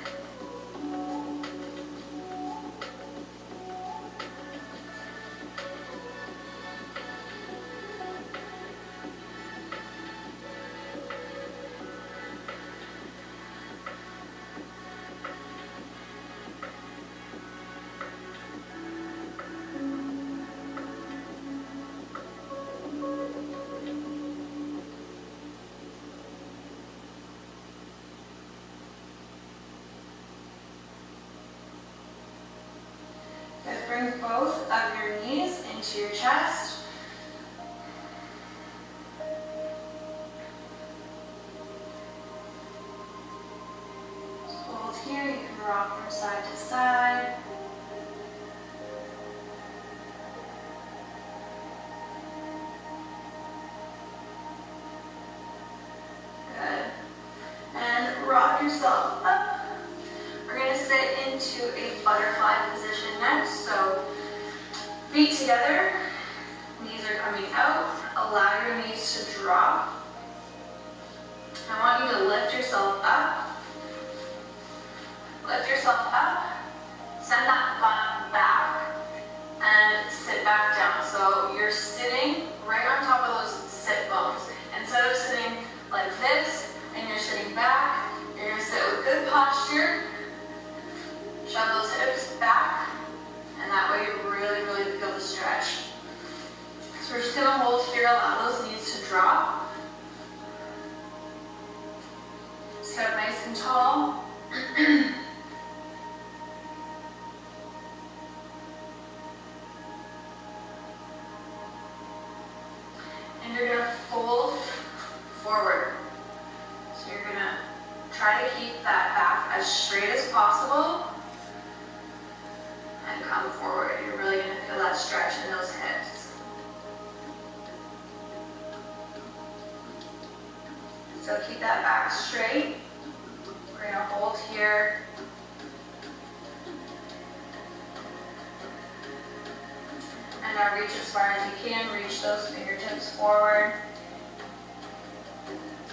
Bring both of your knees into your chest. Hold here, you can rock from side to side. Good. And yourself up. We're going to sit into a butterfly position next. So feet together, knees are coming out. Allow your knees to drop. I want you to lift yourself up. Lift yourself up. Send that butt back and sit back down. So you're sitting right on top of those sit bones. Instead of sitting like this and you're sitting back, you're going to sit with good posture. Shove those hips back, and that way you really, really feel the stretch. So we're just going to hold here, allow those knees to drop. Sit up nice and tall. And you're going to fold forward. So you're going to try to keep that back as straight as possible and come forward. You're really going to feel that stretch in those hips. So keep that back straight. We're going to hold here. And now reach as far as you can. Reach those fingertips forward.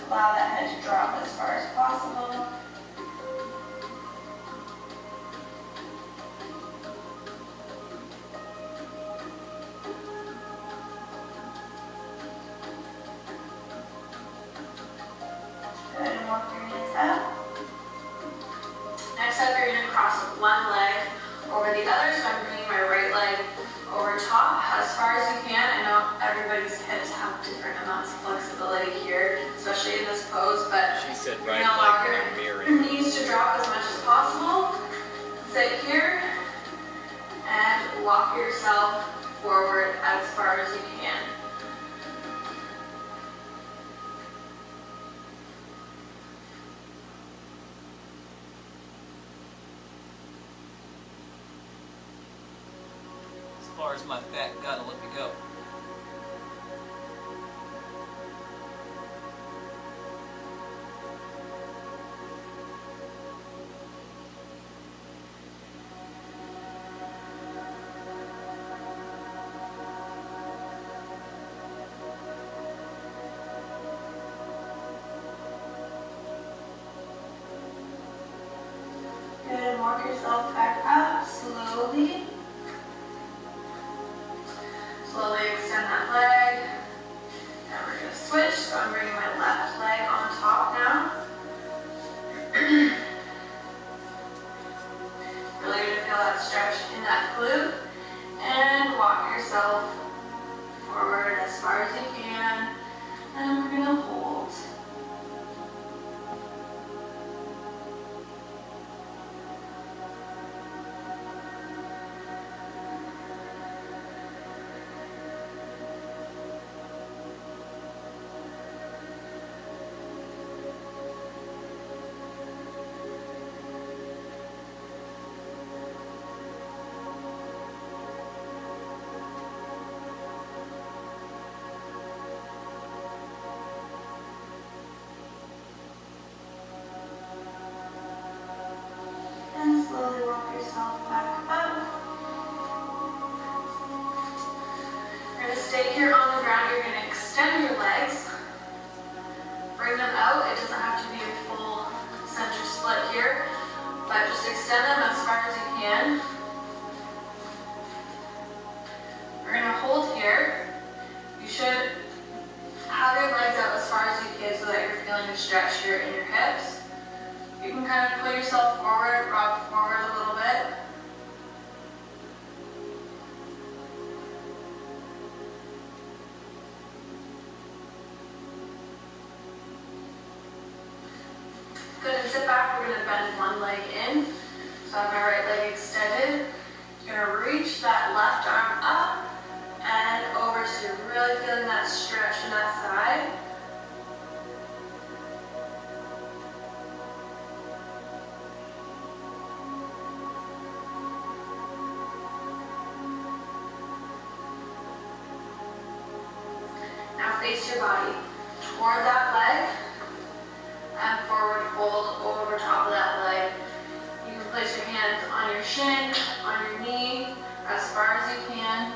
Allow that head to drop as far as possible. Good, and walk your hands up. Next up, you're going to cross one leg over the other. So I'm bringing my right leg over top as far as you can. I know everybody's hips have different amounts of flexibility here, especially in this pose, but She said you're right going to allow leg your in a mirror. knees to drop as much as possible. Sit here and walk yourself forward as far as you can. As far as my fat gotta let me go. Good, and walk yourself back up slowly. Slowly extend that leg. And we're going to switch. So I'm bringing my left leg on top now. Really going to feel that stretch in that glute. And walk yourself forward as far as you can. And we're going to hold. And slowly walk yourself back up. You're going to stay here on the ground. You're going to extend your legs. Bring them out. It doesn't have to be a full center split here, but just extend them as far as you can. We're going to hold here. You should have your legs out as far as you can so that you're feeling the stretch here in your hips. You can kind of pull yourself forward, rock forward a little bit. Good, and sit back. We're going to bend one leg in. So I have my right leg extended. You're going to reach that left arm up and over, so you're really feeling that stretch in that side. Now face your body toward that leg and forward fold over top. place your hands on your shin, on your knee, as far as you can.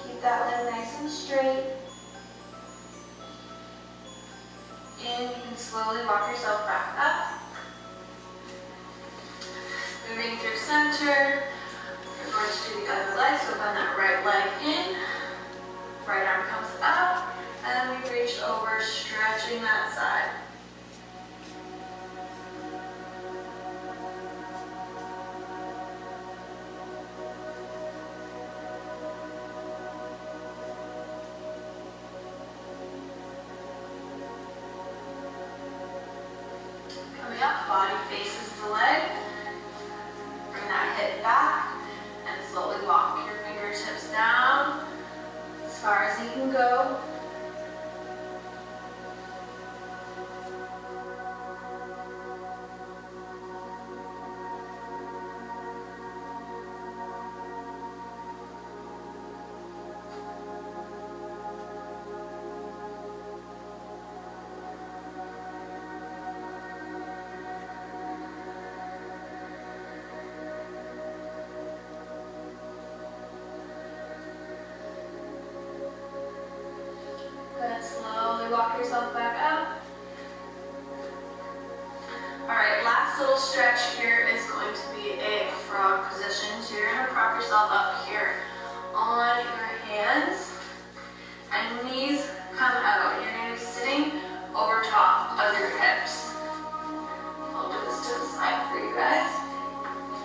Keep that leg nice and straight. And you can slowly walk yourself back up. Moving through center. We're going to do the other leg, so bend that right leg in. Right arm comes up, and we reach over, stretching that side. Coming up, body faces the leg. Bring that hip back and slowly walk your fingertips down as far as you can go. Good, slowly walk yourself back up. Alright, last little stretch here is going to be a frog position. So you're going to prop yourself up here on your hands and knees come out. You're going to be sitting over top of your hips. I'll do this to the side for you guys.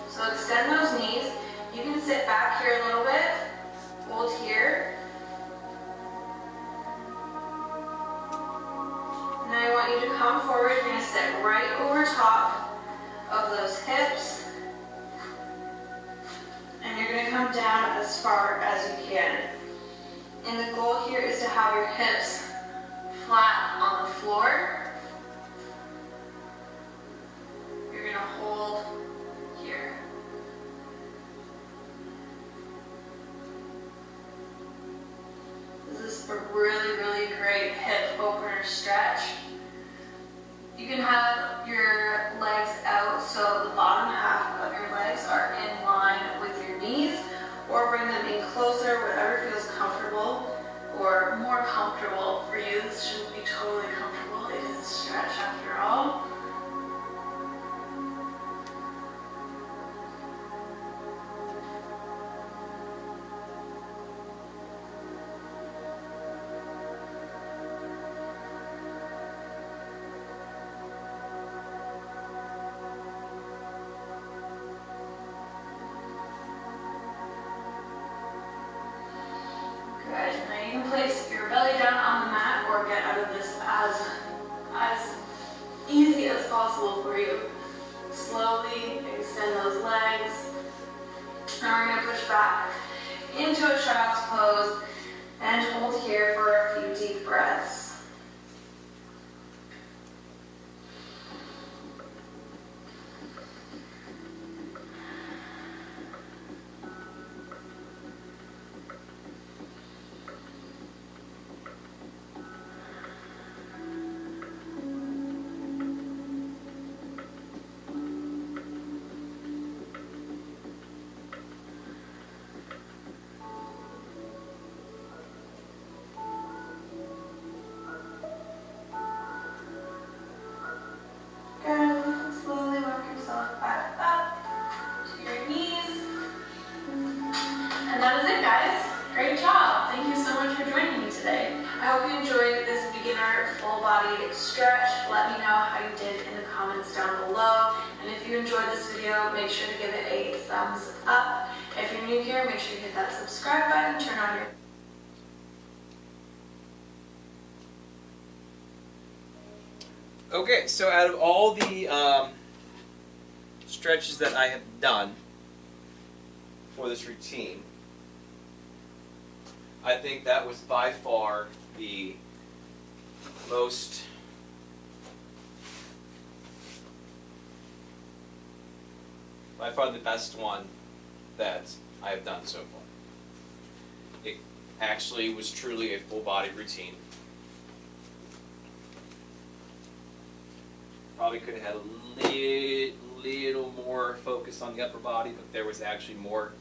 So extend those knees. You can sit back here a little bit, hold here. Now I want you to come forward. You're going to sit right over top of those hips. And you're going to come down as far as you can. And the goal here is to have your hips flat on the floor. You're going to hold here. This is a really, really great hip opener stretch. You can have your legs out so the bottom half of your legs are in line with your knees, or bring them in closer, whatever feels comfortable or more comfortable for you. This shouldn't be totally comfortable. It is a stretch after all. Good. Now you can place your belly down on the mat or get out of this as easy as possible for you. Slowly extend those legs. Now we're going to push back into a child's pose and hold here for a few deep breaths. Stretch. Let me know how you did in the comments down below. And if you enjoyed this video, make sure to give it a thumbs up. If you're new here, make sure you hit that subscribe button, turn on your Okay, so out of all the stretches that I have done for this routine, I think that was by far the most by far the best one that I have done so far. It actually was truly a full body routine. Probably could have had a little more focus on the upper body, but there was actually more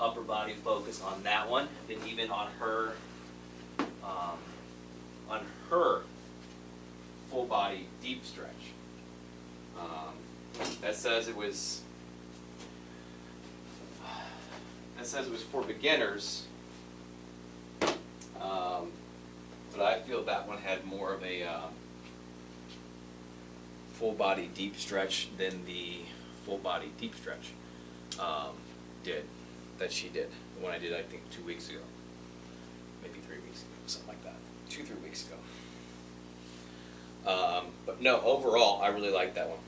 upper body focus on that one than even on her full body deep stretch. That says it was for beginners, but I feel that one had more of a full body deep stretch than the full body deep stretch that she did. The one I did, I think, 2 weeks ago, maybe 3 weeks ago, something like that, 2-3 weeks ago. But no, overall, I really liked that one.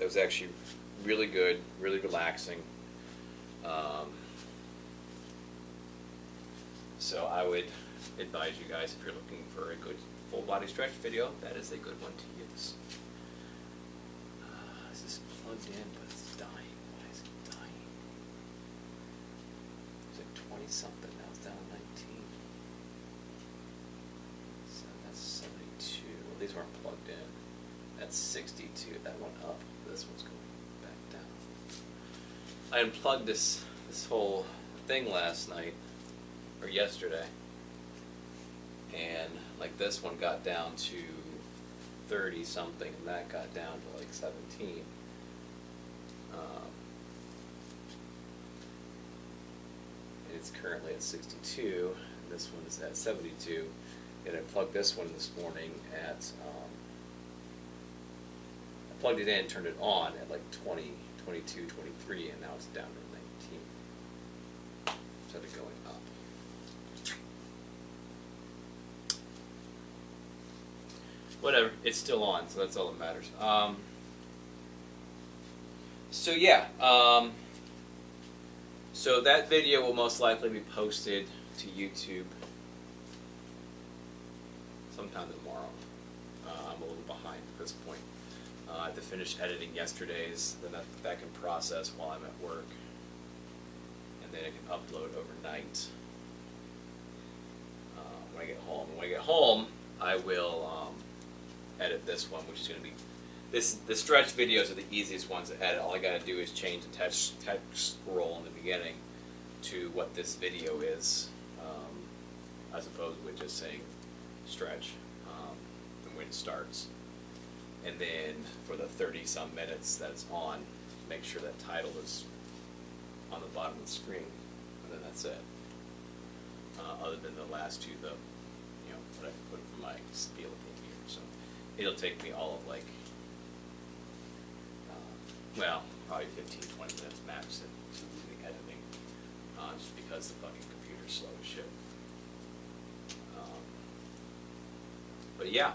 It was actually really good, really relaxing. So I would advise you guys, if you're looking for a good full body stretch video, that is a good one to use. This is plugged in, but it's dying. Why is it dying? It was at 20 something, now it's down to 19. So that's 72. Well, these weren't plugged in. That's 62. That went up. This one's going back down. I unplugged this whole thing last night, or yesterday, and like this one got down to 30 something, and that got down to like 17. And it's currently at 62, and this one is at 72. And I plugged this one this morning at, I plugged it in, turned it on at like 20, 22, 23, and now it's down to 19. Instead of going up. Whatever, it's still on, so that's all that matters. So yeah, so that video will most likely be posted to YouTube sometime tomorrow. I'm a little behind at this point. I had to finish editing yesterday's, then that can process while I'm at work, and then it can upload overnight when I get home. And when I get home, I will edit this one, which is going to be the stretch videos are the easiest ones to edit. All I got to do is change the text scroll in the beginning to what this video is, as opposed with just saying stretch and when it starts. And then for the 30-some minutes that it's on, make sure that title is on the bottom of the screen, and then that's it. Other than the last two, what I put for my spiel thing here. So it'll take me all of like, probably 15-20 minutes max to do the editing, just because the fucking computer's slow as shit. But yeah,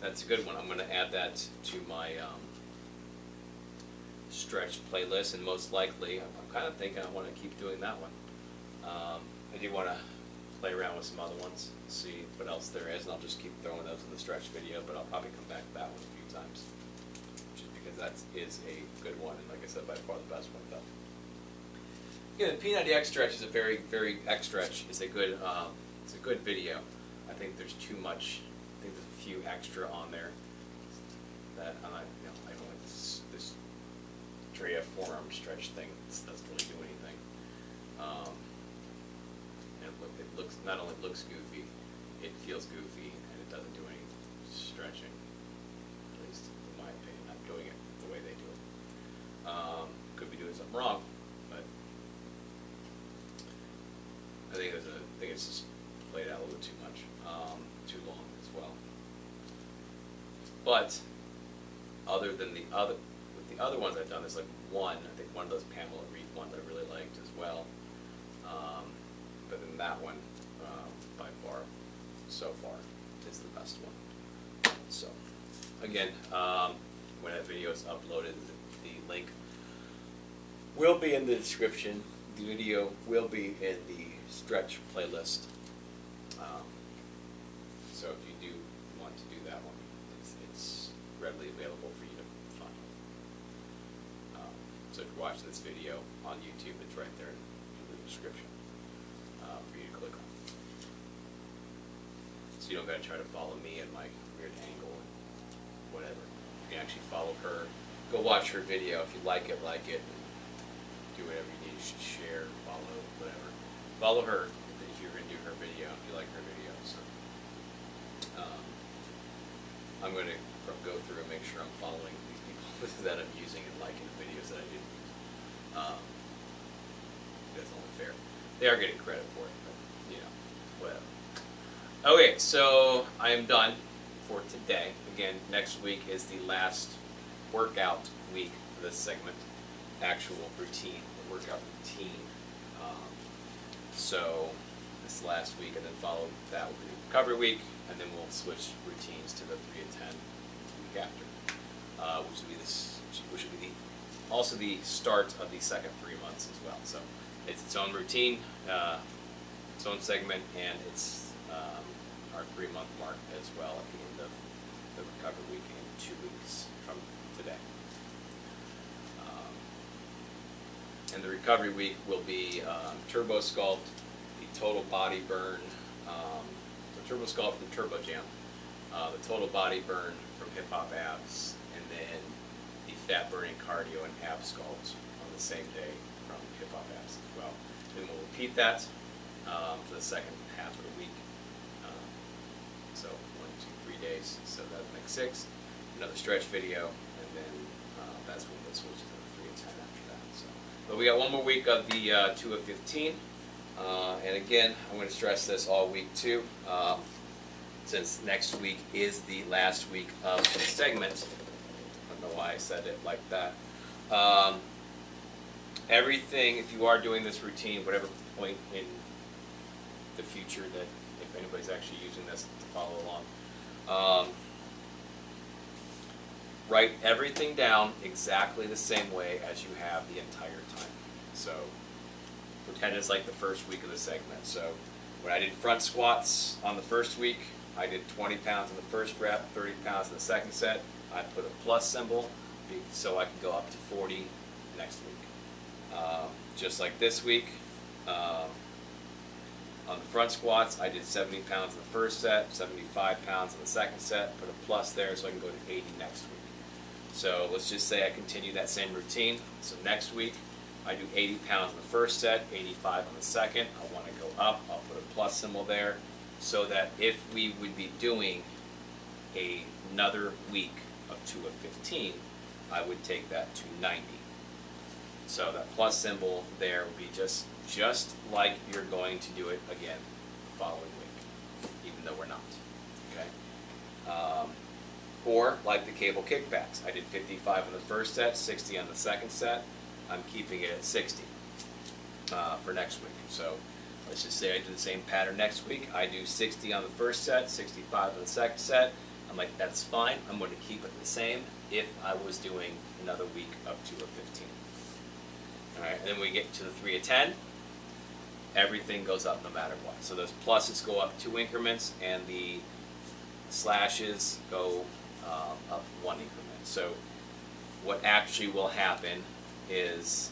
that's a good one. I'm going to add that to my stretch playlist, and most likely, I'm kind of thinking I want to keep doing that one. I do want to play around with some other ones, see what else there is, and I'll just keep throwing those in the stretch video, but I'll probably come back to that one a few times, just because that is a good one, and like I said, by far the best one though. Yeah, the P90X stretch is a very, very X stretch is a good, it's a good video. I think there's too much. I think there's a few extra on there that I don't like this Drea forearm stretch thing. It doesn't really do anything. And it looks, not only looks goofy, it feels goofy, and it doesn't do any stretching. At least in my opinion, not doing it the way they do it. Could be doing something wrong, but I think it's just played out a little bit too much, too long as well. But other than the other ones I've done, there's like one, I think one of those Pamela Reed ones I really liked as well. But then that one, by far, so far, is the best one. So, again, when that video is uploaded, the link will be in the description. The video will be in the stretch playlist. So if you do want to do that one, it's readily available for you to So if you're watching this video on YouTube, it's right there in the description for you to click on. So you don't got to try to follow me at my weird angle and whatever. You can actually follow her. Go watch her video. If you like it, do whatever you need. You should share, follow, whatever. Follow her if you're going to do her video, if you like her video. So I'm going to go through and make sure I'm following these people that I'm using and liking the videos that I didn't use. That's only fair. They are getting credit for it, but, you know, whatever. Okay, so I am done for today. Again, next week is the last workout week for this segment. Actual routine, the workout routine. So this last week, and then follow that will be the recovery week, and then we'll switch routines to the 3 to 10 week after, which will be also the start of the second 3 months as well. So it's its own routine, its own segment, and it's our 3-month mark as well at the end of the recovery week in 2 weeks from today. And the recovery week will be Turbo Sculpt, the Total Body Burn, the Turbo Sculpt from Turbo Jam, the Total Body Burn from Hip Hop Abs, and then the Fat Burning Cardio and Ab Sculpt on the same day from Hip Hop Abs as well. Then we'll repeat that for the second half of the week. So 1, 2, 3 days, so that would make 6. Another stretch video, and then that's when we'll switch to the 3 and 10 after that. So, but we got one more week of the 2 of 15, and again, I'm going to stress this all week too, since next week is the last week of the segment. I don't know why I said it like that. Everything, if you are doing this routine, whatever point in the future that if anybody's actually using this to follow along, write everything down exactly the same way as you have the entire time. So pretend it's like the first week of the segment. So when I did front squats on the first week, I did 20 pounds in the first rep, 30 pounds in the second set. I put a plus symbol so I can go up to 40 next week. Just like this week, on the front squats, I did 70 pounds in the first set, 75 pounds in the second set, put a plus there so I can go to 80 next week. So let's just say I continue that same routine. So next week, I do 80 pounds in the first set, 85 on the second. I want to go up, I'll put a plus symbol there, so that if we would be doing another week of 2 of 15, I would take that to 90. So that plus symbol there would be just like you're going to do it again the following week, even though we're not. Okay. Or like the cable kickbacks. I did 55 on the first set, 60 on the second set. I'm keeping it at 60 for next week. So let's just say I do the same pattern next week. I do 60 on the first set, 65 on the second set. I'm like, that's fine. I'm going to keep it the same if I was doing another week of 2 of 15. All right, and then we get to the 3 of 10. Everything goes up no matter what. So those pluses go up 2 increments, and the slashes go up 1 increment. So what actually will happen is,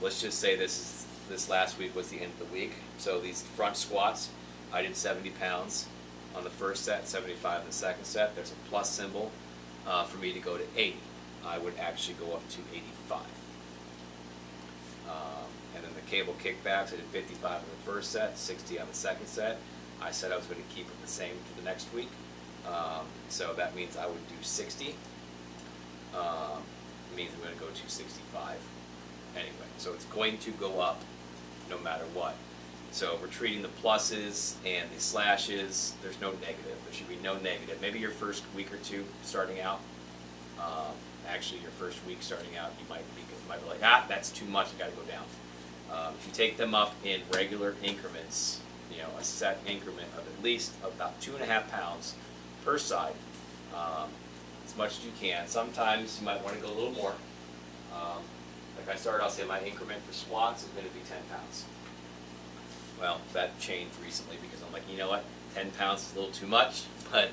let's just say this last week was the end of the week. So these front squats, I did 70 pounds on the first set, 75 in the second set. There's a plus symbol for me to go to 80. I would actually go up to 85. And then the cable kickbacks, I did 55 in the first set, 60 on the second set. I said I was going to keep it the same for the next week. So that means I would do 60. It means I'm going to go to 65 anyway. So it's going to go up no matter what. So we're treating the pluses and the slashes. There's no negative. There should be no negative. Maybe your first week or two starting out. Actually, your first week starting out, you might be like, that's too much. I got to go down. If you take them up in regular increments, you know, a set increment of at least about 2.5 pounds per side, as much as you can. Sometimes you might want to go a little more. Like I started, I'll say my increment for squats is going to be 10 pounds. Well, that changed recently because I'm like, you know what, 10 pounds is a little too much, but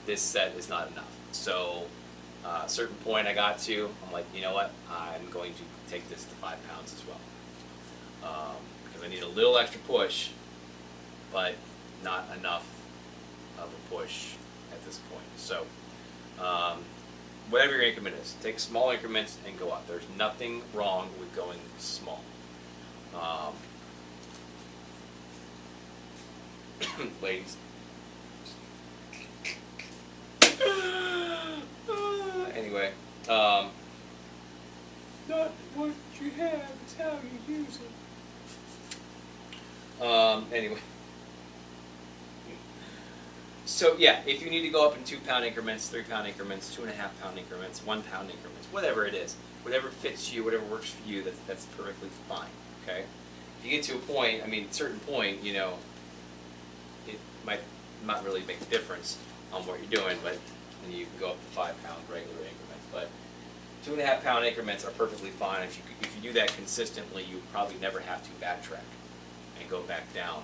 this set is not enough. So A certain point I got to, I'm like, you know what, I'm going to take this to 5 pounds as well. Because I need a little extra push, but not enough of a push at this point. So, whatever your increment is, take small increments and go up. There's nothing wrong with going small. Ladies. Anyway, not what you have, it's how you use it. Anyway. So yeah, if you need to go up in 2 pound increments, 3 pound increments, 2.5 pound increments, 1 pound increments, whatever it is, whatever fits you, whatever works for you, that's perfectly fine. Okay. If you get to a point, I mean, a certain point, you know, it might not really make a difference on what you're doing, but then you can go up to 5 pound regular increments. But 2.5 pound increments are perfectly fine. If you do that consistently, you probably never have to backtrack and go back down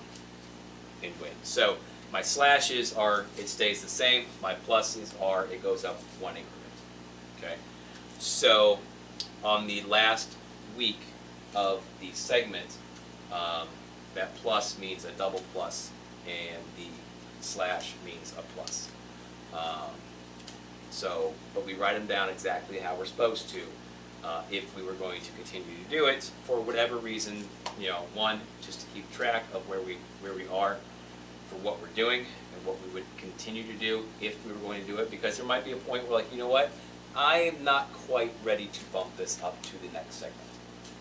and win. So my slashes are, it stays the same. My pluses are, it goes up 1 increment. Okay. So on the last week of the segment, that plus means a double plus, and the slash means a plus. But we write them down exactly how we're supposed to. If we were going to continue to do it for whatever reason, you know, one, just to keep track of where we are for what we're doing and what we would continue to do if we were going to do it, because there might be a point where, like, you know what, I am not quite ready to bump this up to the next segment.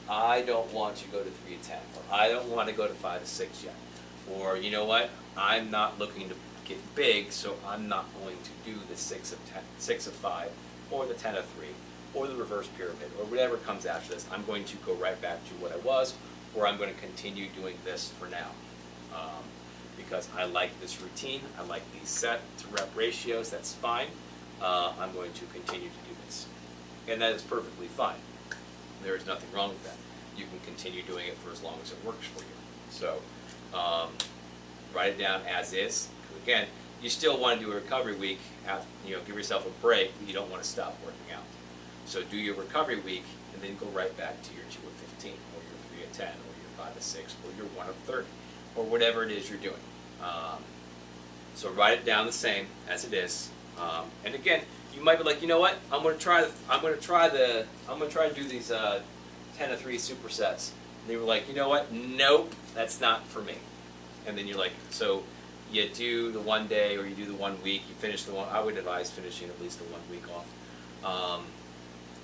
I don't want to go to 3 to 10, or I don't want to go to 5 to 6 yet, or you know what, I'm not looking to get big, so I'm not going to do the 6 of 10, 6 of 5, or the 10 of 3, or the reverse pyramid, or whatever comes after this. I'm going to go right back to what I was, or I'm going to continue doing this for now. Because I like this routine, I like these set to rep ratios, that's fine. I'm going to continue to do this. And that is perfectly fine. There is nothing wrong with that. You can continue doing it for as long as it works for you. So, write it down as is. Again, you still want to do a recovery week, give yourself a break, but you don't want to stop working out. So do your recovery week, and then go right back to your 2 of 15, or your 3 of 10, or your 5 of 6, or your 1 of 30, or whatever it is you're doing. So write it down the same as it is. And again, you might be like, you know what? I'm going to try to do these 10 of 3 supersets. And they were like, you know what? Nope, that's not for me. And then you're like, so you do the 1 day, or you do the 1 week. You finish the one. I would advise finishing at least the 1 week off.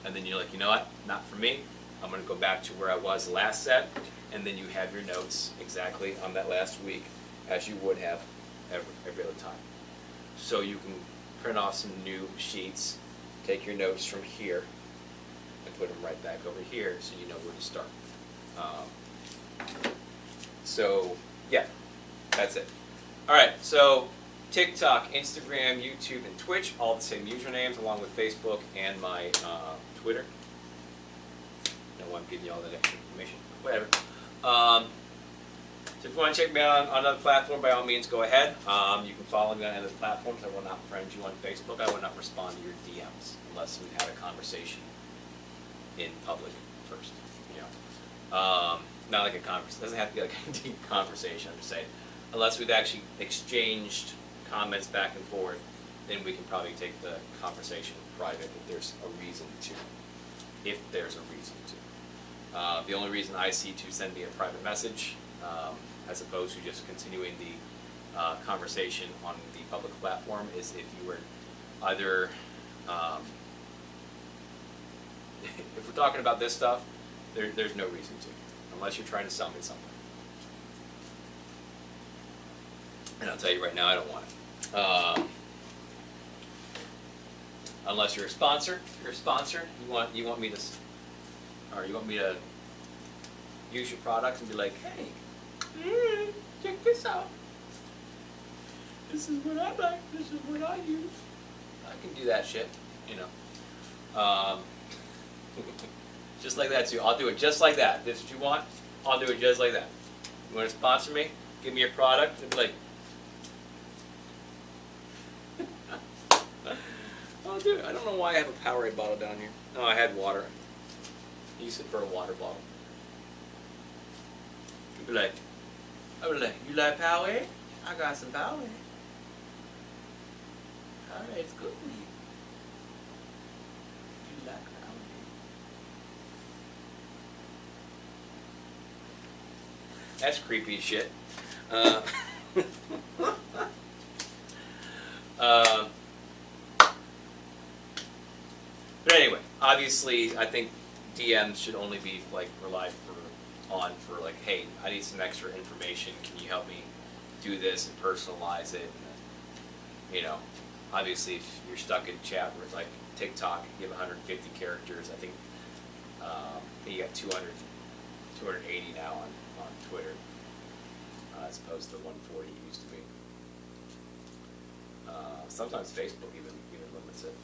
And then you're like, you know what? Not for me. I'm going to go back to where I was last set. And then you have your notes exactly on that last week, as you would have every other time. So you can print off some new sheets, take your notes from here, and put them right back over here so you know where to start. So, yeah, that's it. Alright, so TikTok, Instagram, YouTube, and Twitch, all the same usernames, along with Facebook and my Twitter. No one giving you all that extra information. Whatever. So if you want to check me out on another platform, by all means, go ahead. You can follow me on other platforms. I will not friend you on Facebook. I will not respond to your DMs unless we've had a conversation in public first. Not like a conversation. It doesn't have to be like a deep conversation. I'm just saying, unless we've actually exchanged comments back and forth, then we can probably take the conversation private if there's a reason to. If there's a reason to. The only reason I see to send me a private message, as opposed to just continuing the conversation on the public platform, is if you were either, if we're talking about this stuff, there's no reason to, unless you're trying to sell me something. And I'll tell you right now, I don't want it. Unless you're a sponsor. If you're a sponsor, you want me to use your products and be like, hey, check this out. This is what I like. This is what I use. I can do that shit, just like that too. I'll do it just like that. If this is what you want, I'll do it just like that. You want to sponsor me? Give me your product and be like, Oh, dude, I don't know why I have a Powerade bottle down here. No, I had water. Use it for a water bottle. You'd be like, you like Powerade? I got some Powerade. Powerade's good for you. You like Powerade? That's creepy as shit. But anyway, obviously, I think DMs should only be like relied on for like, hey, I need some extra information. Can you help me do this and personalize it? And, you know, obviously, if you're stuck in chat where it's like TikTok, you have 150 characters. I think you got 280 now on Twitter, as opposed to the 140 it used to be. Sometimes Facebook even limits it.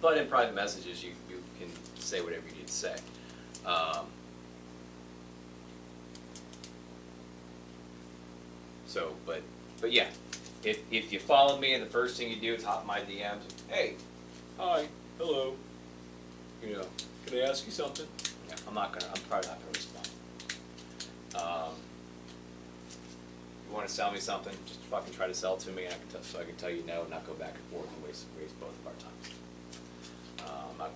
But in private messages, you can say whatever you need to say. But yeah, if you follow me and the first thing you do is hop my DMs, hey, hi, hello, you know, can I ask you something? Yeah, I'm probably not gonna respond. You want to sell me something, just fucking try to sell it to me, and I can tell you no, and not go back and forth and waste both of our times. I'm not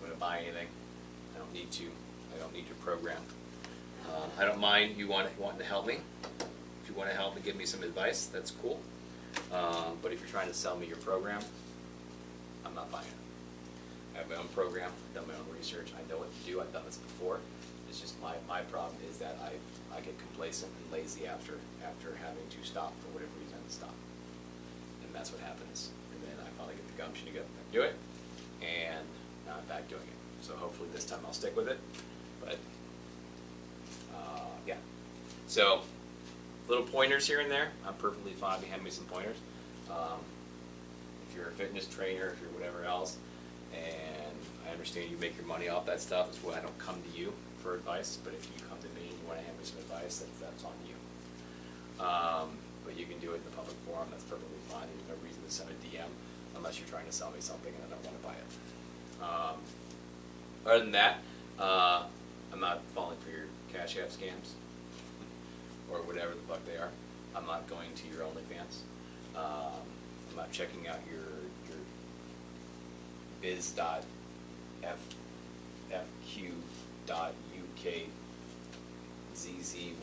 gonna buy anything. I don't need to. I don't need your program. I don't mind you wanting to help me. If you want to help and give me some advice, that's cool. But if you're trying to sell me your program, I'm not buying it. I have my own program. I've done my own research. I know what to do. I've done this before. It's just my problem is that I get complacent and lazy after having to stop for whatever reason to stop, and that's what happens. And then I finally get the gumption to go back do it, and now I'm back doing it. So hopefully this time I'll stick with it. But yeah, so little pointers here and there. I'm perfectly fine if you hand me some pointers. If you're a fitness trainer, if you're whatever else, and I understand you make your money off that stuff, that's why I don't come to you for advice. But if you come to me and you want to hand me some advice, that's on you. But you can do it in the public forum. That's perfectly fine. There's no reason to send a DM unless you're trying to sell me something and I don't want to buy it. Other than that, I'm not falling for your Cash App scams or whatever the fuck they are. I'm not going to your OnlyFans. I'm not checking out your biz.fq.uk ZZY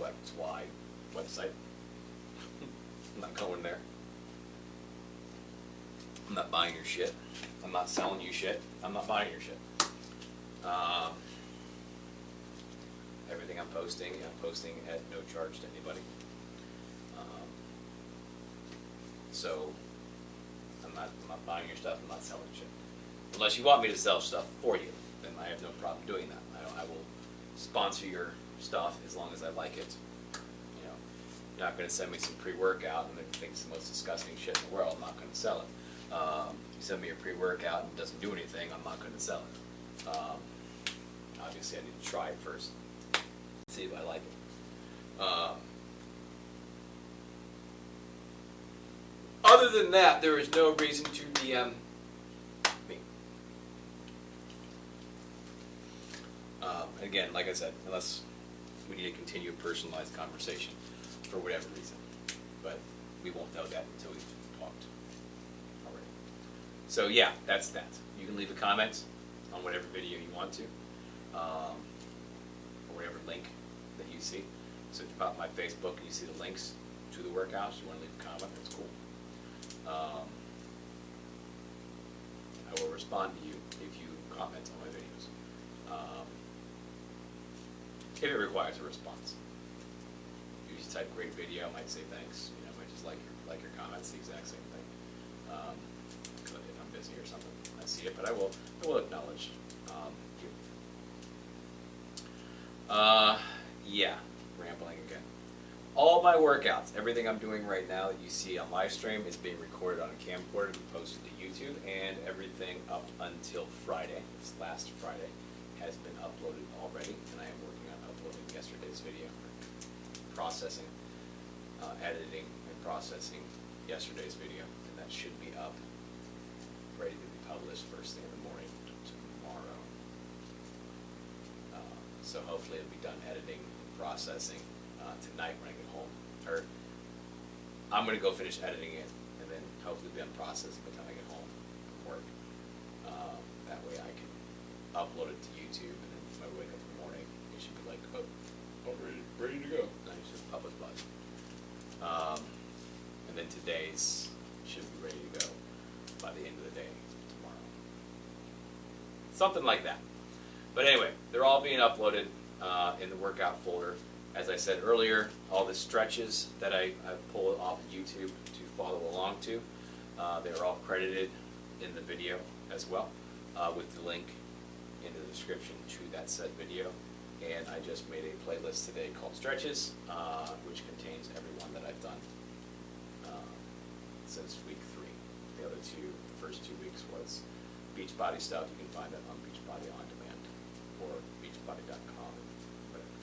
website. I'm not going there. I'm not buying your shit. I'm not selling you shit. I'm not buying your shit. Everything I'm posting at no charge to anybody. So I'm not buying your stuff. I'm not selling shit. Unless you want me to sell stuff for you, then I have no problem doing that. I will sponsor your stuff as long as I like it. You know, you're not going to send me some pre-workout and think it's the most disgusting shit in the world. I'm not going to sell it. If you send me a pre-workout and it doesn't do anything, I'm not going to sell it. Obviously, I need to try it first, see if I like it. Other than that, there is no reason to DM me. Again, like I said, unless we need to continue a personalized conversation for whatever reason. But we won't know that until we've talked already. So yeah, that's that. You can leave a comment on whatever video you want to, or whatever link that you see. So if you pop my Facebook and you see the links to the workouts, you want to leave a comment, that's cool. I will respond to you if you comment on my videos. If it requires a response. You just type great video, I might say thanks. You know, I might just like your comments, the exact same thing. If I'm busy or something, I see it, but I will acknowledge you. Yeah, rambling again. All my workouts, everything I'm doing right now that you see on live stream is being recorded on a camcorder and posted to YouTube, and everything up until Friday, this last Friday, has been uploaded already, and I am working on uploading yesterday's video, processing, editing, and processing yesterday's video, and that should be up ready to be published first thing in the morning tomorrow. So hopefully it'll be done editing and processing tonight when I get home. Or I'm going to go finish editing it, and then hopefully be done processing by the time I get home from work. That way I can upload it to YouTube, and then when I wake up in the morning, it should be like, oh, ready to go. And I just publish button. And then today's should be ready to go by the end of the day tomorrow. Something like that. But anyway, they're all being uploaded in the workout folder. As I said earlier, all the stretches that I pull off of YouTube to follow along to, they're all credited in the video as well, with the link in the description to that said video. And I just made a playlist today called Stretches, which contains every one that I've done since week 3. The other two, the first 2 weeks was Beachbody stuff. You can find that on Beachbody On Demand or beachbody.com, whatever.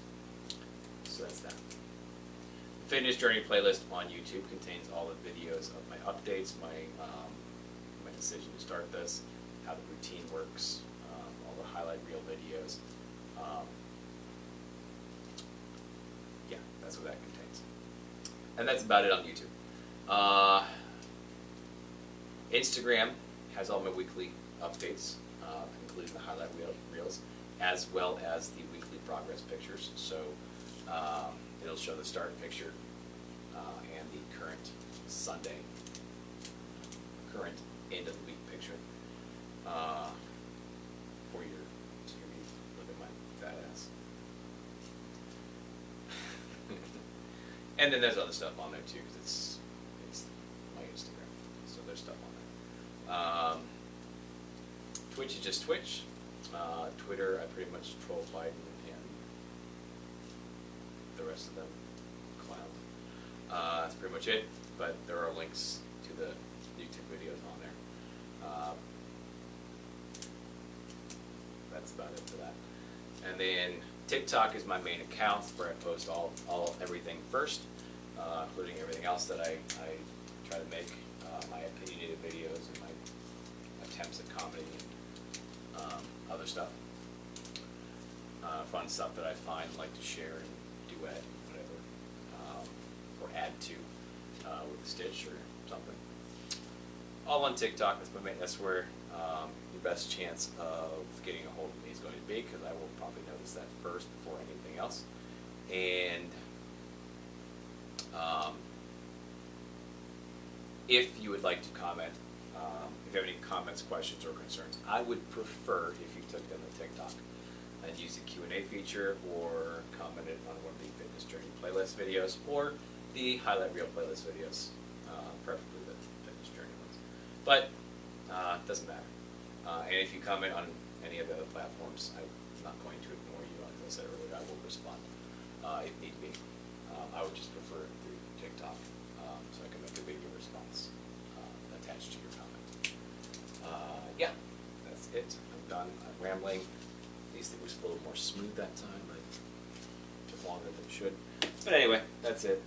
So that's that. The Fitness Journey playlist on YouTube contains all the videos of my updates, my decision to start this, how the routine works, all the highlight reel videos. Yeah, that's what that contains. And that's about it on YouTube. Instagram has all my weekly updates, including the highlight reels, as well as the weekly progress pictures. So it'll show the start picture and the current Sunday, current end of the week picture for your look at my fat ass. And then there's other stuff on there too, because it's my Instagram, so there's stuff on there. Twitch is just Twitch. Twitter, I pretty much troll Biden and the rest of them clowns. That's pretty much it, but there are links to the YouTube videos on there. That's about it for that. And then TikTok is my main account where I post everything first, including everything else that I try to make, my opinionated videos and my attempts at comedy and other stuff. Fun stuff that I find, like to share and duet, whatever, or add to with a stitch or something. All on TikTok. That's where your best chance of getting a hold of me is going to be, because I will probably notice that first before anything else. And if you would like to comment, if you have any comments, questions, or concerns, I would prefer if you took them to TikTok and used the Q&A feature, or commented on one of the Fitness Journey playlist videos, or the highlight reel playlist videos, preferably the Fitness Journey ones. But it doesn't matter. And if you comment on any of the other platforms, I'm not going to ignore you. As I said earlier, I will respond if need be. I would just prefer it through TikTok, so I can make a video response attached to your comment. Yeah, that's it. I'm done. I'm rambling. At least it was a little more smooth that time, but it took longer than it should. But anyway, that's it.